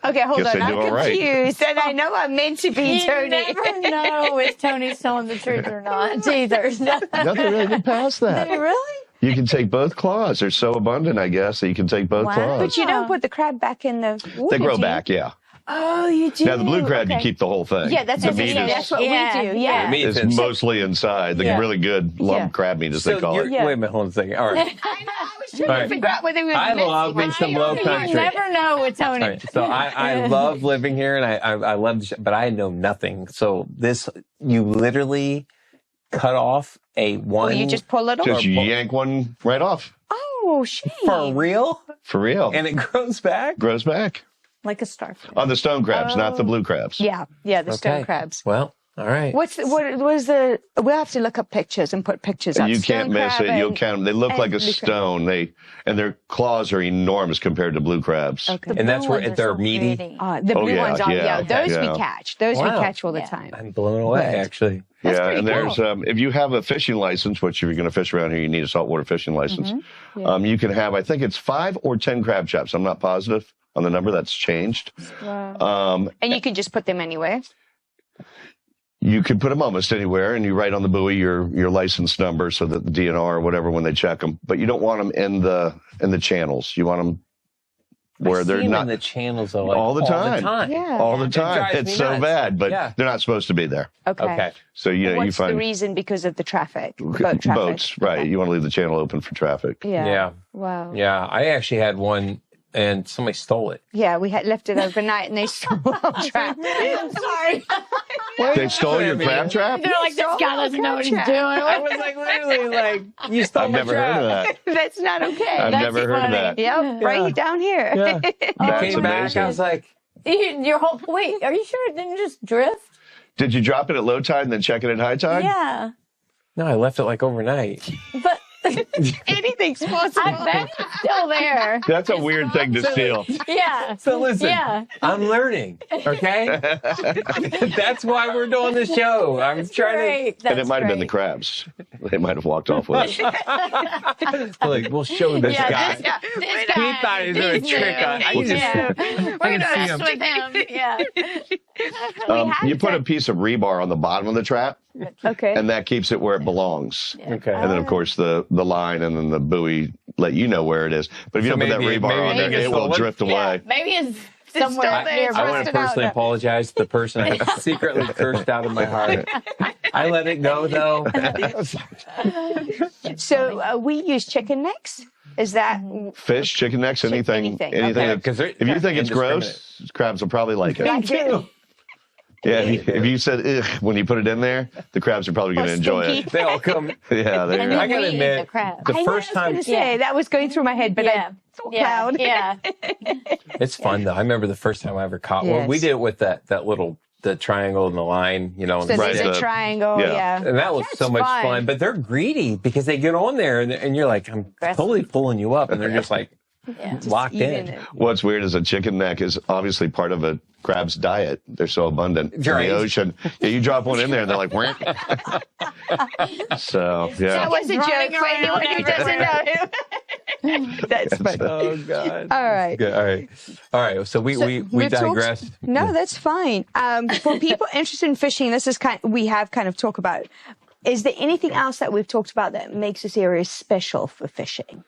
Speaker 3: Okay, hold
Speaker 4: Guess
Speaker 3: on.
Speaker 4: they
Speaker 3: I'm
Speaker 4: do all right.
Speaker 3: confused, and I know I'm meant to be,
Speaker 1: You
Speaker 3: Tony.
Speaker 1: never know if Tony's telling the truth or not either.
Speaker 4: nothing really get past that.
Speaker 1: Really?
Speaker 4: You can take both claws. They're so abundant, I guess, that you can take both
Speaker 1: Wow.
Speaker 4: claws.
Speaker 3: But you don't put the crab back in the water.
Speaker 4: They grow
Speaker 3: do you?
Speaker 4: back, yeah.
Speaker 3: Oh, you do.
Speaker 4: Now the blue crab, you
Speaker 3: Okay.
Speaker 4: keep the whole thing.
Speaker 3: Yeah, that's
Speaker 4: the
Speaker 3: what,
Speaker 4: meat
Speaker 3: that's what
Speaker 1: Yeah.
Speaker 3: we do.
Speaker 1: Yeah.
Speaker 3: Yeah.
Speaker 2: meat
Speaker 4: is
Speaker 2: is
Speaker 4: mostly inside. The
Speaker 3: Yeah.
Speaker 4: really good lump
Speaker 3: Yeah.
Speaker 4: crab meat, as
Speaker 2: So
Speaker 4: they call it.
Speaker 3: Yeah.
Speaker 2: wait a minute, hold on a second. All right.
Speaker 3: I know. I was trying
Speaker 2: All
Speaker 3: to
Speaker 2: right.
Speaker 3: figure out whether we were
Speaker 2: I
Speaker 3: missing
Speaker 2: love me some
Speaker 3: one.
Speaker 2: low
Speaker 1: You
Speaker 2: country.
Speaker 1: never know with Tony.
Speaker 2: All right. So I love living here, and I love the but I know nothing. So you literally cut off a one.
Speaker 3: Well, you just pull it off.
Speaker 4: Just yank one right off.
Speaker 3: Oh, Oh, shame.
Speaker 2: For real?
Speaker 4: For real.
Speaker 2: And it grows back?
Speaker 4: Grows back.
Speaker 1: Like a starfish.
Speaker 4: On the stone crabs, not the blue crabs.
Speaker 3: Yeah, the stone crabs.
Speaker 2: Well, all right.
Speaker 3: What was the? We'll have to look up pictures and put pictures up.
Speaker 4: You
Speaker 3: Stone
Speaker 4: can't miss
Speaker 3: crab
Speaker 4: it. You'll
Speaker 3: and-
Speaker 4: count them. They look
Speaker 3: and
Speaker 4: like a
Speaker 3: blue crab.
Speaker 4: stone. And their claws are enormous compared to blue crabs.
Speaker 3: Okay.
Speaker 2: And that's where they're meaty?
Speaker 3: The
Speaker 4: Oh,
Speaker 3: blue
Speaker 4: yeah,
Speaker 3: ones are,
Speaker 4: yeah,
Speaker 3: those
Speaker 4: yeah.
Speaker 3: we catch. Those we
Speaker 2: Wow.
Speaker 3: catch all the
Speaker 1: Yeah.
Speaker 3: time.
Speaker 2: I'm blown away, actually.
Speaker 3: That's
Speaker 4: Yeah,
Speaker 3: pretty
Speaker 4: and there's
Speaker 3: cool.
Speaker 4: if you have a fishing license, which if you're going to fish around here, you need a saltwater fishing license.
Speaker 3: Mm-hmm.
Speaker 4: You can have, I think it's 5 or 10 crab traps. I'm not positive on the number. That's changed.
Speaker 3: Wow. And you can just put them anywhere.
Speaker 4: You can put them almost anywhere, and you write on the buoy your license number so that the DNR or whatever when they check them. But you don't want them in the channels. You want them where they're
Speaker 2: in
Speaker 4: not
Speaker 2: the channels are like
Speaker 4: all the time.
Speaker 3: Yeah.
Speaker 4: All the
Speaker 2: It
Speaker 4: time.
Speaker 2: drives
Speaker 4: It's
Speaker 2: me
Speaker 4: so
Speaker 2: nuts.
Speaker 4: bad, but
Speaker 2: Yeah.
Speaker 4: they're not supposed to be there.
Speaker 2: Okay.
Speaker 4: So you
Speaker 3: What's
Speaker 4: find
Speaker 3: the reason? Because of the traffic, boat traffic.
Speaker 4: boats, right?
Speaker 3: Okay.
Speaker 4: You want to leave the channel open for traffic.
Speaker 3: Yeah.
Speaker 2: Yeah.
Speaker 3: Wow.
Speaker 2: Yeah. I actually had one, and somebody stole it.
Speaker 3: Yeah, we had left it overnight and they stole our trap.
Speaker 1: I'm sorry.
Speaker 4: They stole your crab trap?
Speaker 1: They're like, this guy doesn't know what he's doing.
Speaker 2: I was like, literally, like, you stole
Speaker 4: I've
Speaker 2: my
Speaker 4: never
Speaker 2: trap.
Speaker 4: heard of that.
Speaker 3: That's not okay.
Speaker 4: I've
Speaker 1: That's
Speaker 4: never heard of
Speaker 1: funny.
Speaker 4: that.
Speaker 3: Yep, right down here.
Speaker 2: Yeah.
Speaker 4: That's
Speaker 2: Came back,
Speaker 4: amazing.
Speaker 2: I was like,
Speaker 1: Your whole wait, are you sure it didn't just drift?
Speaker 4: Did you drop it at low tide and then check it at high tide?
Speaker 1: Yeah,
Speaker 2: no, I left it like overnight.
Speaker 1: but
Speaker 3: Anything's possible.
Speaker 1: I bet it's still there.
Speaker 4: That's a weird thing to steal.
Speaker 1: Yeah.
Speaker 2: So listen,
Speaker 1: Yeah.
Speaker 2: I'm learning, okay? That's why we're doing the show. I'm
Speaker 1: That's
Speaker 2: trying
Speaker 1: great.
Speaker 4: And it
Speaker 1: That's
Speaker 4: might have been the
Speaker 1: great.
Speaker 4: crabs. They might have walked off with it.
Speaker 2: to, like, we'll show this guy.
Speaker 1: This
Speaker 2: He thought he was doing a
Speaker 1: he's
Speaker 2: trick
Speaker 1: new.
Speaker 2: on. I
Speaker 1: He's
Speaker 2: just,
Speaker 1: new. We're gonna mess with him. Yeah.
Speaker 4: You put a piece of rebar on the bottom of the trap,
Speaker 3: Okay.
Speaker 4: and that keeps it where it belongs.
Speaker 2: okay.
Speaker 4: And then, of course, the line and then the buoy let you know where it is. But if you
Speaker 2: So
Speaker 4: don't put that
Speaker 2: maybe-
Speaker 4: rebar on
Speaker 2: maybe
Speaker 4: there,
Speaker 2: it's
Speaker 4: it will
Speaker 2: stolen?
Speaker 4: drift away.
Speaker 1: Maybe it's somewhere
Speaker 3: still
Speaker 1: near.
Speaker 3: there.
Speaker 2: I want to personally apologize to the person I secretly cursed out of my heart. I let it go, though.
Speaker 3: So we use chicken necks. Is that
Speaker 4: Fish, chicken necks, anything.
Speaker 3: anything.
Speaker 4: Anything.
Speaker 3: Okay.
Speaker 4: that-
Speaker 2: 'Cause they're
Speaker 4: if you think it's
Speaker 2: indiscriminate.
Speaker 4: gross, crabs will probably like it.
Speaker 3: like it?
Speaker 4: Yeah, if you said ugh when you put it in there, the crabs are probably going to enjoy it.
Speaker 2: They all come.
Speaker 4: Yeah,
Speaker 1: And then
Speaker 2: I gotta
Speaker 1: we eat
Speaker 2: admit,
Speaker 1: the crab.
Speaker 2: the
Speaker 3: I know,
Speaker 2: first
Speaker 3: I was
Speaker 2: time,
Speaker 3: gonna say that was going through my head, but
Speaker 1: Yeah.
Speaker 3: I thought
Speaker 1: Yeah.
Speaker 3: cloud.
Speaker 1: Yeah.
Speaker 2: it's fun though. I remember the first time I ever caught one. We
Speaker 3: Yes.
Speaker 2: did it with that little the triangle and the line, you know.
Speaker 3: So
Speaker 2: and
Speaker 3: there's
Speaker 4: Right,
Speaker 3: a
Speaker 4: the-
Speaker 3: triangle.
Speaker 4: yeah.
Speaker 3: Yeah.
Speaker 2: And that was so
Speaker 3: That's
Speaker 2: much
Speaker 3: fun.
Speaker 2: fun. But they're greedy because they get on there and you're like, I'm totally pulling you up. And they're just like locked
Speaker 3: Eating
Speaker 2: in.
Speaker 3: it.
Speaker 4: What's weird is a chicken neck is obviously part of a crab's diet. They're so abundant in
Speaker 2: Right.
Speaker 4: the ocean. Yeah, you drop one in there and they're like, "Wah." So,
Speaker 3: That
Speaker 4: yeah.
Speaker 3: was a joke
Speaker 1: Running
Speaker 3: for anyone who
Speaker 1: around
Speaker 3: doesn't know. That's funny.
Speaker 2: Oh, God.
Speaker 3: All right.
Speaker 2: Good. All right. So we
Speaker 3: we've talked-
Speaker 2: digressed.
Speaker 3: No, that's fine. For people interested in fishing, this is we have kind of talked about. Is there anything else that we've talked about that makes this area special for fishing?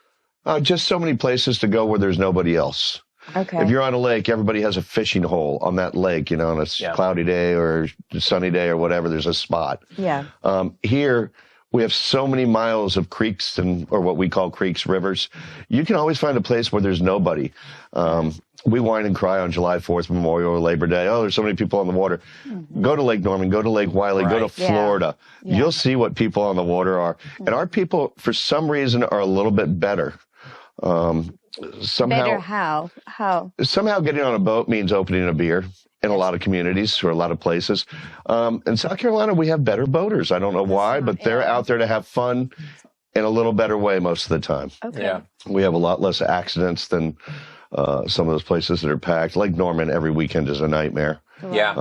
Speaker 4: Just so many places to go where there's nobody else.
Speaker 3: Okay.
Speaker 4: If you're on a lake, everybody has a fishing hole on that lake, you know, on a cloudy day or sunny day or whatever, there's a spot.
Speaker 3: Yeah.
Speaker 4: Here, we have so many miles of creeks or what we call creeks, rivers. You can always find a place where there's nobody. We whine and cry on July 4th, Memorial or Labor Day. Oh, there's so many people on the water. Mm-hmm. Go to Lake Norman, go to Lake Wiley, go to Florida. Yeah. You'll see what people on the water are. And our people, for some reason, are a little bit better. Somehow,
Speaker 3: better how?
Speaker 4: Somehow getting on a boat means opening a beer in a lot of communities or a lot of places. In South Carolina, we have better boaters. I don't know why, but they're out there to have fun in a little better way most of the time.
Speaker 3: Okay.
Speaker 2: Yeah.
Speaker 4: We have a lot less accidents than some of those places that are packed. Lake Norman every weekend is a nightmare.
Speaker 2: Yeah.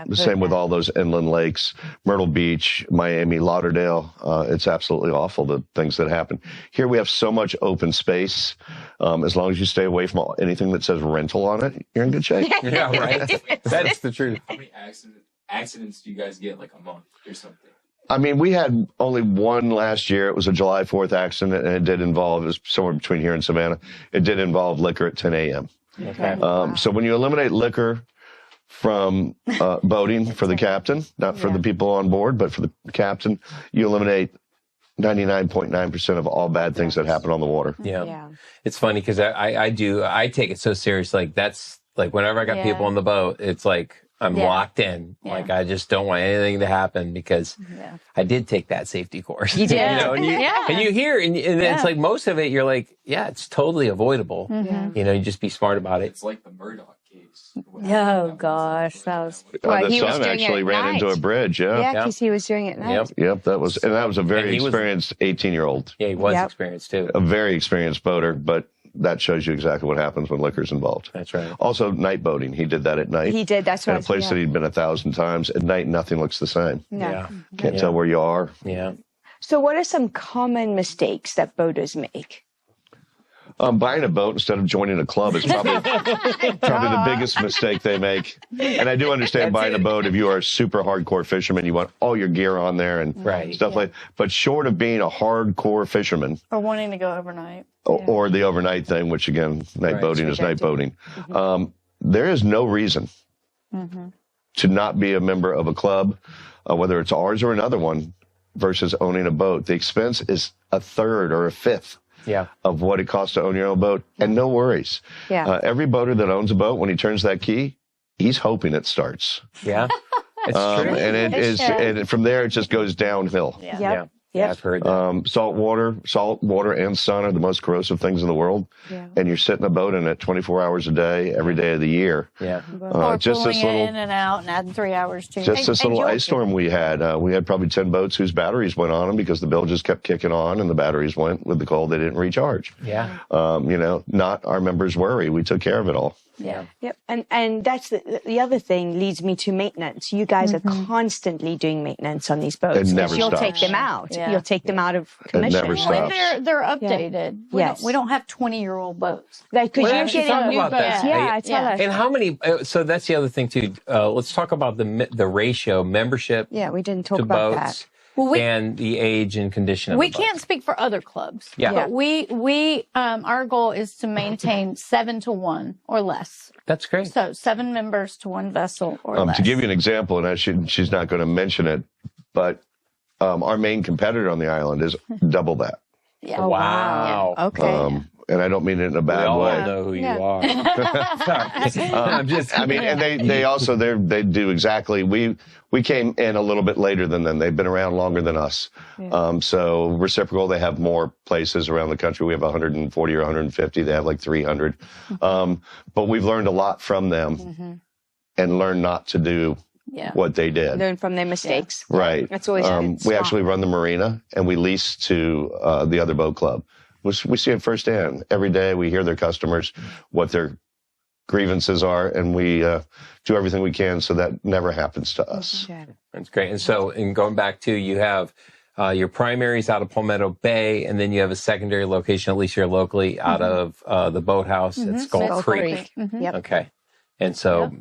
Speaker 4: The same with all those inland lakes, Myrtle Beach, Miami, Lauderdale. It's absolutely awful, the things that happen. Here we have so much open space. As long as you stay away from anything that says rental on it, you're in good shape.
Speaker 2: Yeah, right. That's the truth.
Speaker 7: How many accidents do you guys get like a month or something?
Speaker 4: I mean, we had only one last year. It was a July 4th accident, and it was somewhere between here and Savannah. It did involve liquor at 10 a.m.
Speaker 2: Okay.
Speaker 4: So when you eliminate liquor from boating for the captain, not for the people on board, but for the captain, you eliminate 99.9% of all bad things that happen on the water.
Speaker 2: Yeah. It's funny because I take it so serious. Like that's like whenever I got people on the boat, it's like I'm locked in. Like, I just don't want anything to happen because I did take that safety course.
Speaker 1: You did.
Speaker 2: And you hear, and it's like most of it, you're like, yeah, it's totally avoidable. You know, you just be smart about it.
Speaker 7: It's like the Murdoch case.
Speaker 1: Oh, gosh. That was...
Speaker 3: Well,
Speaker 4: the
Speaker 3: he was
Speaker 4: son
Speaker 3: doing it
Speaker 4: actually
Speaker 3: at
Speaker 4: ran
Speaker 3: night.
Speaker 4: into a bridge.
Speaker 3: Yeah, because he was doing it at night.
Speaker 4: Yep. That was a very
Speaker 2: he was-
Speaker 4: experienced 18-year-old.
Speaker 2: Yeah, he was experienced too.
Speaker 4: A very experienced boater, but that shows you exactly what happens when liquor's involved.
Speaker 2: That's right.
Speaker 4: Also, night boating. He did that at night.
Speaker 3: He did. That's
Speaker 4: at
Speaker 3: right.
Speaker 4: a place that he'd been 1,000 times. At night, nothing looks the same.
Speaker 3: No.
Speaker 2: Yeah.
Speaker 4: Can't tell where you are.
Speaker 2: Yeah.
Speaker 3: So what are some common mistakes that boaters make?
Speaker 4: Buying a boat instead of joining a club is probably the biggest mistake they make. And I do understand buying a boat if you are a super hardcore fisherman, you want all your gear on there and stuff like. But short of being a hardcore fisherman,
Speaker 1: Or wanting to go overnight.
Speaker 4: or the overnight thing, which again, night boating is night boating. There is no reason to not be a member of a club, whether it's ours or another one, versus owning a boat. The expense is a third or a fifth of what it costs to own your own boat, and no worries. Every boater that owns a boat, when he turns that key, he's hoping it starts.
Speaker 2: Yeah. It's true.
Speaker 4: And it is, and from there it just goes downhill.
Speaker 2: Yeah, I've heard that.
Speaker 4: Salt water and sun are the most corrosive things in the world. And you're sitting a boat in it 24 hours a day, every day of the year.
Speaker 1: Or
Speaker 4: just
Speaker 1: pulling
Speaker 4: this
Speaker 1: it
Speaker 4: little,
Speaker 1: in and out and adding 3 hours to
Speaker 4: just this little ice storm we had probably 10 boats whose batteries went on them because the bill just kept kicking on and the batteries went with the cold. They didn't recharge.
Speaker 2: Yeah.
Speaker 4: You know, not our members' worry. We took care of it all.
Speaker 3: Yep. And that's the other thing leads me to maintenance. You guys are constantly doing maintenance on these boats.
Speaker 4: It never
Speaker 3: You'll
Speaker 4: stops.
Speaker 3: take them out.
Speaker 1: Yeah.
Speaker 3: You'll take them out of
Speaker 4: It
Speaker 3: commission.
Speaker 4: never stops.
Speaker 1: They're updated.
Speaker 3: Yes.
Speaker 1: We don't have 20-year-old boats.
Speaker 3: Like, because
Speaker 2: Well,
Speaker 3: you're
Speaker 2: actually,
Speaker 3: getting
Speaker 2: talk
Speaker 3: new
Speaker 2: about
Speaker 3: boats.
Speaker 2: that.
Speaker 3: Yeah, tell us.
Speaker 2: And how many, so that's the other thing too. Let's talk about the ratio, membership
Speaker 3: Yeah, we didn't talk
Speaker 2: to
Speaker 3: about
Speaker 2: boats
Speaker 3: that.
Speaker 1: Well,
Speaker 2: and the age and condition of
Speaker 1: we
Speaker 2: the boat.
Speaker 1: can't speak for other clubs.
Speaker 2: Yeah.
Speaker 1: But we our goal is to maintain 7 to 1 or less.
Speaker 2: That's great.
Speaker 1: So 7 members to 1 vessel or less.
Speaker 4: To give you an example, and she's not going to mention it, but our main competitor on the island is double that.
Speaker 1: Yeah.
Speaker 3: Oh,
Speaker 2: Wow.
Speaker 3: Yeah. Okay.
Speaker 4: And I don't mean it in a
Speaker 2: We
Speaker 4: bad
Speaker 2: all
Speaker 4: way.
Speaker 2: know who
Speaker 3: Yeah.
Speaker 2: you are. Sorry. I'm just.
Speaker 4: I mean, and they also they do exactly. We came in a little bit later than them. They've been around longer than us. So reciprocal, they have more places around the country. We have 140 or 150. They have like 300. But we've learned a lot from them and learned not to do what they did.
Speaker 3: Learn from their mistakes.
Speaker 4: Right.
Speaker 3: That's always
Speaker 4: we
Speaker 3: smart.
Speaker 4: actually run the marina and we lease to the other boat club. We see it firsthand. Every day we hear their customers, what their grievances are, and we do everything we can so that never happens to us.
Speaker 2: That's great. And so, in going back to, you have your primaries out of Palmetto Bay, and then you have a secondary location, at least here locally, out of the boathouse at Skull Creek.
Speaker 3: Yep.
Speaker 2: Okay. And so,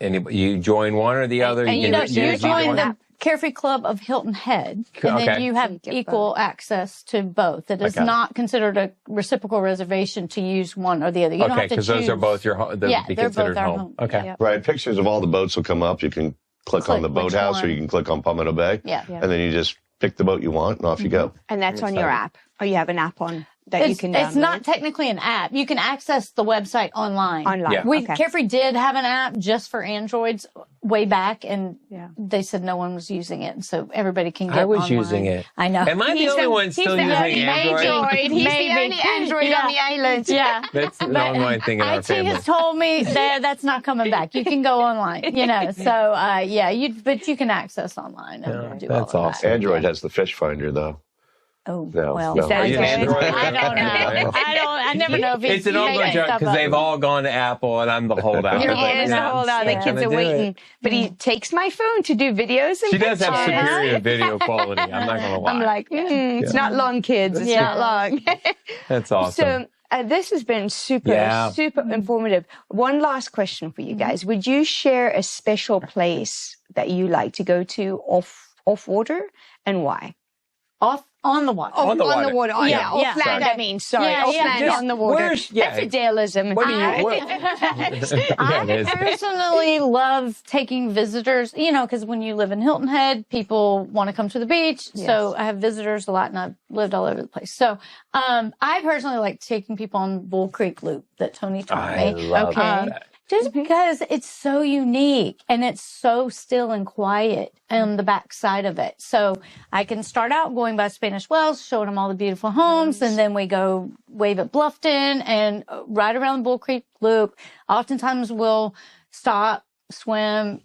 Speaker 2: you join one or the other?
Speaker 1: And you
Speaker 2: can
Speaker 1: join the Carefree Club of Hilton Head, and then you have equal access to both. It is not considered a reciprocal reservation to use one or the other. You don't have to
Speaker 2: because those are both your home.
Speaker 1: Yeah,
Speaker 2: be
Speaker 1: they're both
Speaker 2: considered
Speaker 1: our
Speaker 2: home.
Speaker 1: home.
Speaker 2: Okay.
Speaker 1: Yep.
Speaker 4: Right. Pictures of all the boats will come up. You can click on the
Speaker 1: which
Speaker 4: boathouse or
Speaker 1: one.
Speaker 4: you can click on Palmetto Bay. And then you just pick the boat you want and off you go.
Speaker 3: And that's on your app. Or you have an app on that you can download.
Speaker 1: It's not technically an app. You can access the website online.
Speaker 3: Yeah.
Speaker 1: Carefree did have an app just for Androids way back, and they said no one was using it, and so everybody can get
Speaker 2: I was
Speaker 1: online.
Speaker 2: using it.
Speaker 1: I know.
Speaker 2: Am I the only one still using Android?
Speaker 3: He's the only Android on the island.
Speaker 1: Yeah.
Speaker 2: That's the online thing in our
Speaker 1: IT
Speaker 2: family.
Speaker 1: has told me that's not coming back. You can go online, So, but you can access online and do
Speaker 2: that's
Speaker 1: all of
Speaker 2: awesome.
Speaker 1: that.
Speaker 4: Android has the fish finder, though.
Speaker 1: Oh,
Speaker 4: No,
Speaker 1: well.
Speaker 4: no.
Speaker 3: Is that
Speaker 2: Are you an Android?
Speaker 1: I don't know. I never know if
Speaker 2: It's an ongoing joke because they've all gone to Apple and I'm the holdout.
Speaker 3: He
Speaker 2: But,
Speaker 3: is the holdout. The
Speaker 2: yeah.
Speaker 3: kids are
Speaker 2: Gonna do
Speaker 3: waiting.
Speaker 2: it.
Speaker 3: But he takes my phone to do videos and
Speaker 2: She does have
Speaker 3: pictures.
Speaker 2: superior video quality. I'm not going to lie.
Speaker 3: I'm like, it's not long, kids. It's not long.
Speaker 2: That's awesome.
Speaker 3: So this has been super informative. One last question for you guys. Would you share a special place that you like to go to off water and why?
Speaker 1: On the water.
Speaker 2: On the water.
Speaker 3: Yeah,
Speaker 1: Yeah.
Speaker 3: off land, I mean. Sorry.
Speaker 1: Yeah,
Speaker 3: off
Speaker 1: yeah.
Speaker 3: land
Speaker 1: Just
Speaker 3: on the water.
Speaker 2: where's- yeah.
Speaker 3: That's Fidelism.
Speaker 2: What do you?
Speaker 1: I personally love taking visitors, because when you live in Hilton Head, people want to come to the beach.
Speaker 3: Yes.
Speaker 1: So I have visitors a lot, and I've lived all over the place. So I personally like taking people on Bull Creek Loop that Tony taught
Speaker 2: I
Speaker 1: me.
Speaker 2: love
Speaker 3: Okay.
Speaker 2: that.
Speaker 1: Just because it's so unique and it's so still and quiet on the back side of it. So I can start out going by Spanish Wells, showing them all the beautiful homes, and then we go wave at Bluffton and right around the Bull Creek Loop. Oftentimes we'll stop, swim,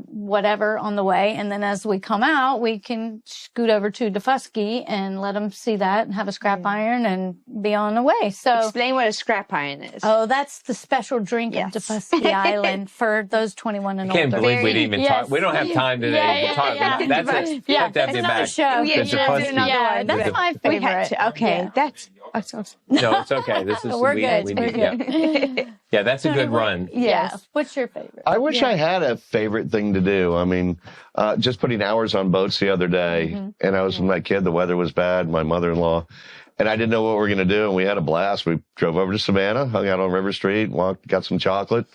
Speaker 1: whatever on the way. And then as we come out, we can scoot over to Defusky and let them see that and have a scrap iron and be on the way. So
Speaker 3: explain what a scrap iron is.
Speaker 1: Oh, that's the special drink at Defusky Island for those 21 and older.
Speaker 2: I can't believe we didn't even talk. We don't have time today to talk. That's it.
Speaker 1: That's
Speaker 2: another
Speaker 1: show. That's my favorite.
Speaker 3: Okay, that's awesome.
Speaker 2: No, it's okay. This is
Speaker 1: we're good.
Speaker 2: We're good. Yeah, that's a good run.
Speaker 1: Yeah. What's your favorite?
Speaker 4: I wish I had a favorite thing to do. I mean, just putting hours on boats the other day, and I was with my kid. The weather was bad. My mother-in-law, and I didn't know what we were going to do. And we had a blast. We drove over to Savannah, hung out on River Street, walked, got some chocolate,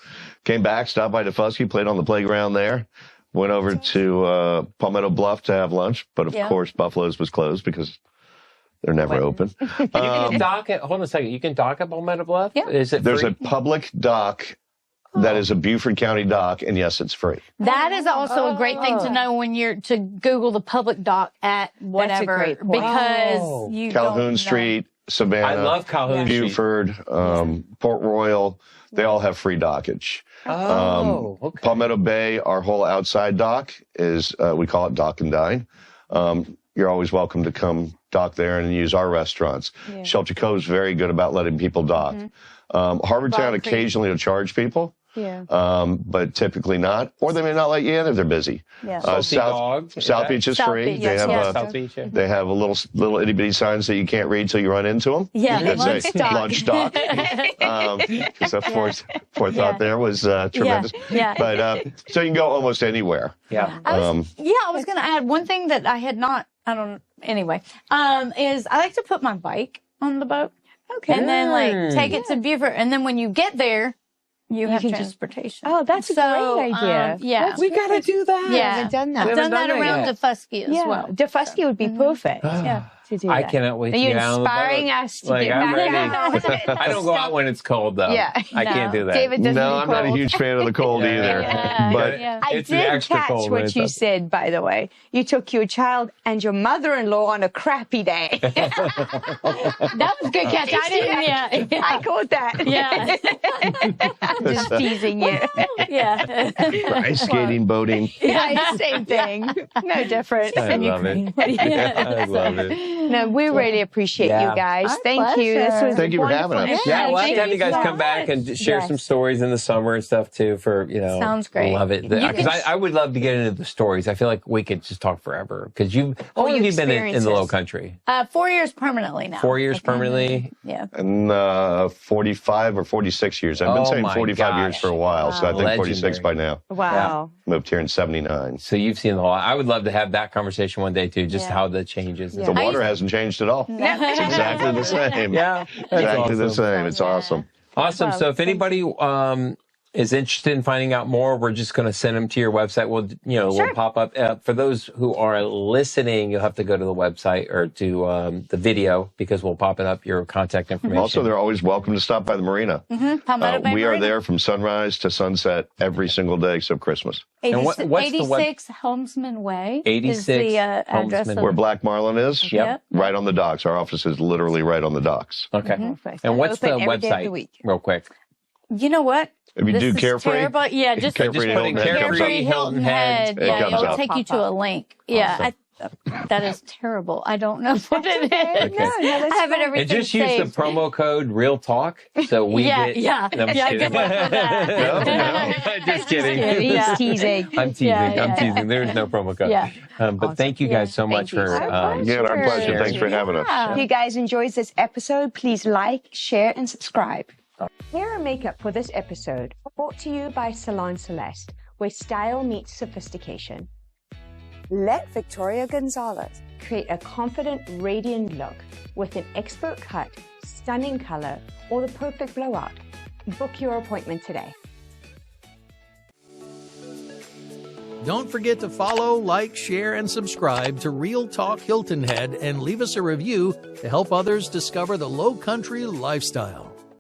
Speaker 4: came back, stopped by Defusky, played on the playground there, went over to Palmetto Bluff to have lunch. But of course, Buffalo's was closed because they're never open.
Speaker 2: You can dock it. Hold on a second. You can dock at Palmetto Bluff?
Speaker 1: Yeah.
Speaker 2: Is it
Speaker 4: There's
Speaker 2: free?
Speaker 4: a public dock that is a Beaufort County dock, and yes, it's free.
Speaker 1: That is also a great thing to know when you're to Google the public dock at whatever,
Speaker 3: great point.
Speaker 1: because you
Speaker 4: Calhoun
Speaker 1: don't know.
Speaker 4: Street, Savannah,
Speaker 2: I love Calhoun Street.
Speaker 4: Beaufort, Port Royal, they all have free dockage.
Speaker 2: Okay.
Speaker 4: Palmetto Bay, our whole outside dock is, we call it Dock and Dine. You're always welcome to come dock there and use our restaurants. Shelter Cove's very good about letting people dock. Harbortown occasionally will charge people. But typically not, or they may not let you in if they're busy. South Beach is free.
Speaker 1: Beach,
Speaker 4: they have
Speaker 2: South Beach,
Speaker 4: they have a little itty bitty signs that you can't read till you run into them.
Speaker 1: Yeah,
Speaker 4: that say lunch dock. Because of course, forethought there was tremendous. But so you can go almost anywhere.
Speaker 1: I was going to add one thing that I had not. Anyway, is I like to put my bike on the boat. Okay. And then take it to Beaufort, and then when you get there, you have transportation.
Speaker 3: Oh, that's a great idea.
Speaker 1: We
Speaker 2: got to do that.
Speaker 1: Yeah,
Speaker 3: I haven't done that.
Speaker 1: I've done that
Speaker 2: that
Speaker 1: around
Speaker 2: yet.
Speaker 1: Defusky as well.
Speaker 3: Defusky would be perfect. To do
Speaker 2: I
Speaker 3: that.
Speaker 2: cannot wait
Speaker 3: Are
Speaker 2: to
Speaker 3: you
Speaker 2: get out on the boat.
Speaker 3: inspiring us to
Speaker 2: Like,
Speaker 3: get
Speaker 2: I'm
Speaker 3: back
Speaker 2: ready.
Speaker 3: out?
Speaker 2: I don't go out when it's cold, though.
Speaker 3: Yeah.
Speaker 2: I can't do that.
Speaker 3: David doesn't
Speaker 4: No,
Speaker 3: do
Speaker 4: I'm not a
Speaker 3: cold.
Speaker 4: huge fan of the cold either. But
Speaker 3: I
Speaker 2: It's an
Speaker 3: did
Speaker 2: extra
Speaker 3: catch
Speaker 2: cold when
Speaker 3: what
Speaker 2: it's
Speaker 3: you
Speaker 2: up.
Speaker 3: said, by the way. You took your child and your mother-in-law on a crappy day.
Speaker 1: That was a good catch. I didn't. Yeah.
Speaker 3: I caught that.
Speaker 1: Yeah.
Speaker 3: Just teasing you.
Speaker 1: Yeah.
Speaker 4: ice skating, boating.
Speaker 3: Yeah, same thing. No different.
Speaker 2: I love it. I love it.
Speaker 3: No, we really appreciate you guys.
Speaker 1: Our
Speaker 3: Thank you. This
Speaker 1: pleasure.
Speaker 3: was
Speaker 4: Thank you for having
Speaker 3: wonderful.
Speaker 4: us.
Speaker 2: Yeah, we'll have
Speaker 1: thank
Speaker 2: to have you
Speaker 1: you
Speaker 2: guys
Speaker 1: so
Speaker 2: come back and share some stories in the summer and stuff too. For
Speaker 1: Sounds great.
Speaker 2: Love it because I would love to get into the stories. I feel like we could just talk forever because how long have you been in the Lowcountry?
Speaker 1: 4 years permanently now.
Speaker 2: 4 years permanently.
Speaker 1: Yeah.
Speaker 4: And 45 or 46 years. I've been saying
Speaker 2: my
Speaker 4: 45 years
Speaker 2: gosh.
Speaker 4: for a while, so I think 46 by now.
Speaker 3: Wow.
Speaker 4: Moved here in 79.
Speaker 2: So you've seen the whole. I would love to have that conversation one day too. Just how the changes.
Speaker 4: The water hasn't changed at all. It's exactly the same.
Speaker 2: Yeah,
Speaker 4: Exactly the same. It's awesome.
Speaker 2: Awesome. So if anybody is interested in finding out more, we're just going to send them to your website. We'll pop up. For those who are listening, you'll have to go to the website or to the video because we'll pop it up your contact information.
Speaker 4: Also, they're always welcome to stop by the marina.
Speaker 1: Palmetto Bay
Speaker 4: We are
Speaker 1: Marina.
Speaker 4: there from sunrise to sunset every single day except Christmas.
Speaker 2: And what's the
Speaker 1: 86 Helmsman Way.
Speaker 2: 86
Speaker 1: is the address
Speaker 2: Helmsman
Speaker 1: of
Speaker 4: Where Black Marlin is,
Speaker 2: Yep.
Speaker 4: right on the docks. Our office is literally right on the docks.
Speaker 2: Okay.
Speaker 3: Perfect.
Speaker 2: And what's the
Speaker 3: Open every day of the
Speaker 2: website?
Speaker 3: week.
Speaker 2: Real quick.
Speaker 1: You know what?
Speaker 4: If you
Speaker 1: This
Speaker 4: do
Speaker 1: is
Speaker 4: Carefree,
Speaker 1: terrible. Yeah, just
Speaker 4: Carefree
Speaker 2: just put in
Speaker 4: Hilton Head comes
Speaker 1: Carefree
Speaker 4: up.
Speaker 1: Hilton Head.
Speaker 4: It
Speaker 1: Yeah,
Speaker 4: comes
Speaker 1: it'll
Speaker 4: up.
Speaker 1: take you to a link. Yeah, that is terrible. I don't know what it is. I have it everything
Speaker 2: And just use the
Speaker 1: saved.
Speaker 2: promo code Real Talk so we get. No, I'm just kidding.
Speaker 1: Good luck with that.
Speaker 2: No, just kidding.
Speaker 3: He's teasing.
Speaker 2: I'm teasing. I'm teasing. There's no promo code.
Speaker 1: Yeah.
Speaker 2: But thank you guys so much for.
Speaker 4: Again, our pleasure. Thanks for having us.
Speaker 3: If you guys enjoyed this episode, please like, share, and subscribe. Hair and makeup for this episode brought to you by Salon Celeste, where style meets sophistication. Let Victoria Gonzalez create a confident, radiant look with an expert cut, stunning color, or the perfect blowout. Book your appointment today.
Speaker 6: Don't forget to follow, like, share, and subscribe to Real Talk Hilton Head and leave us a review to help others discover the Lowcountry lifestyle.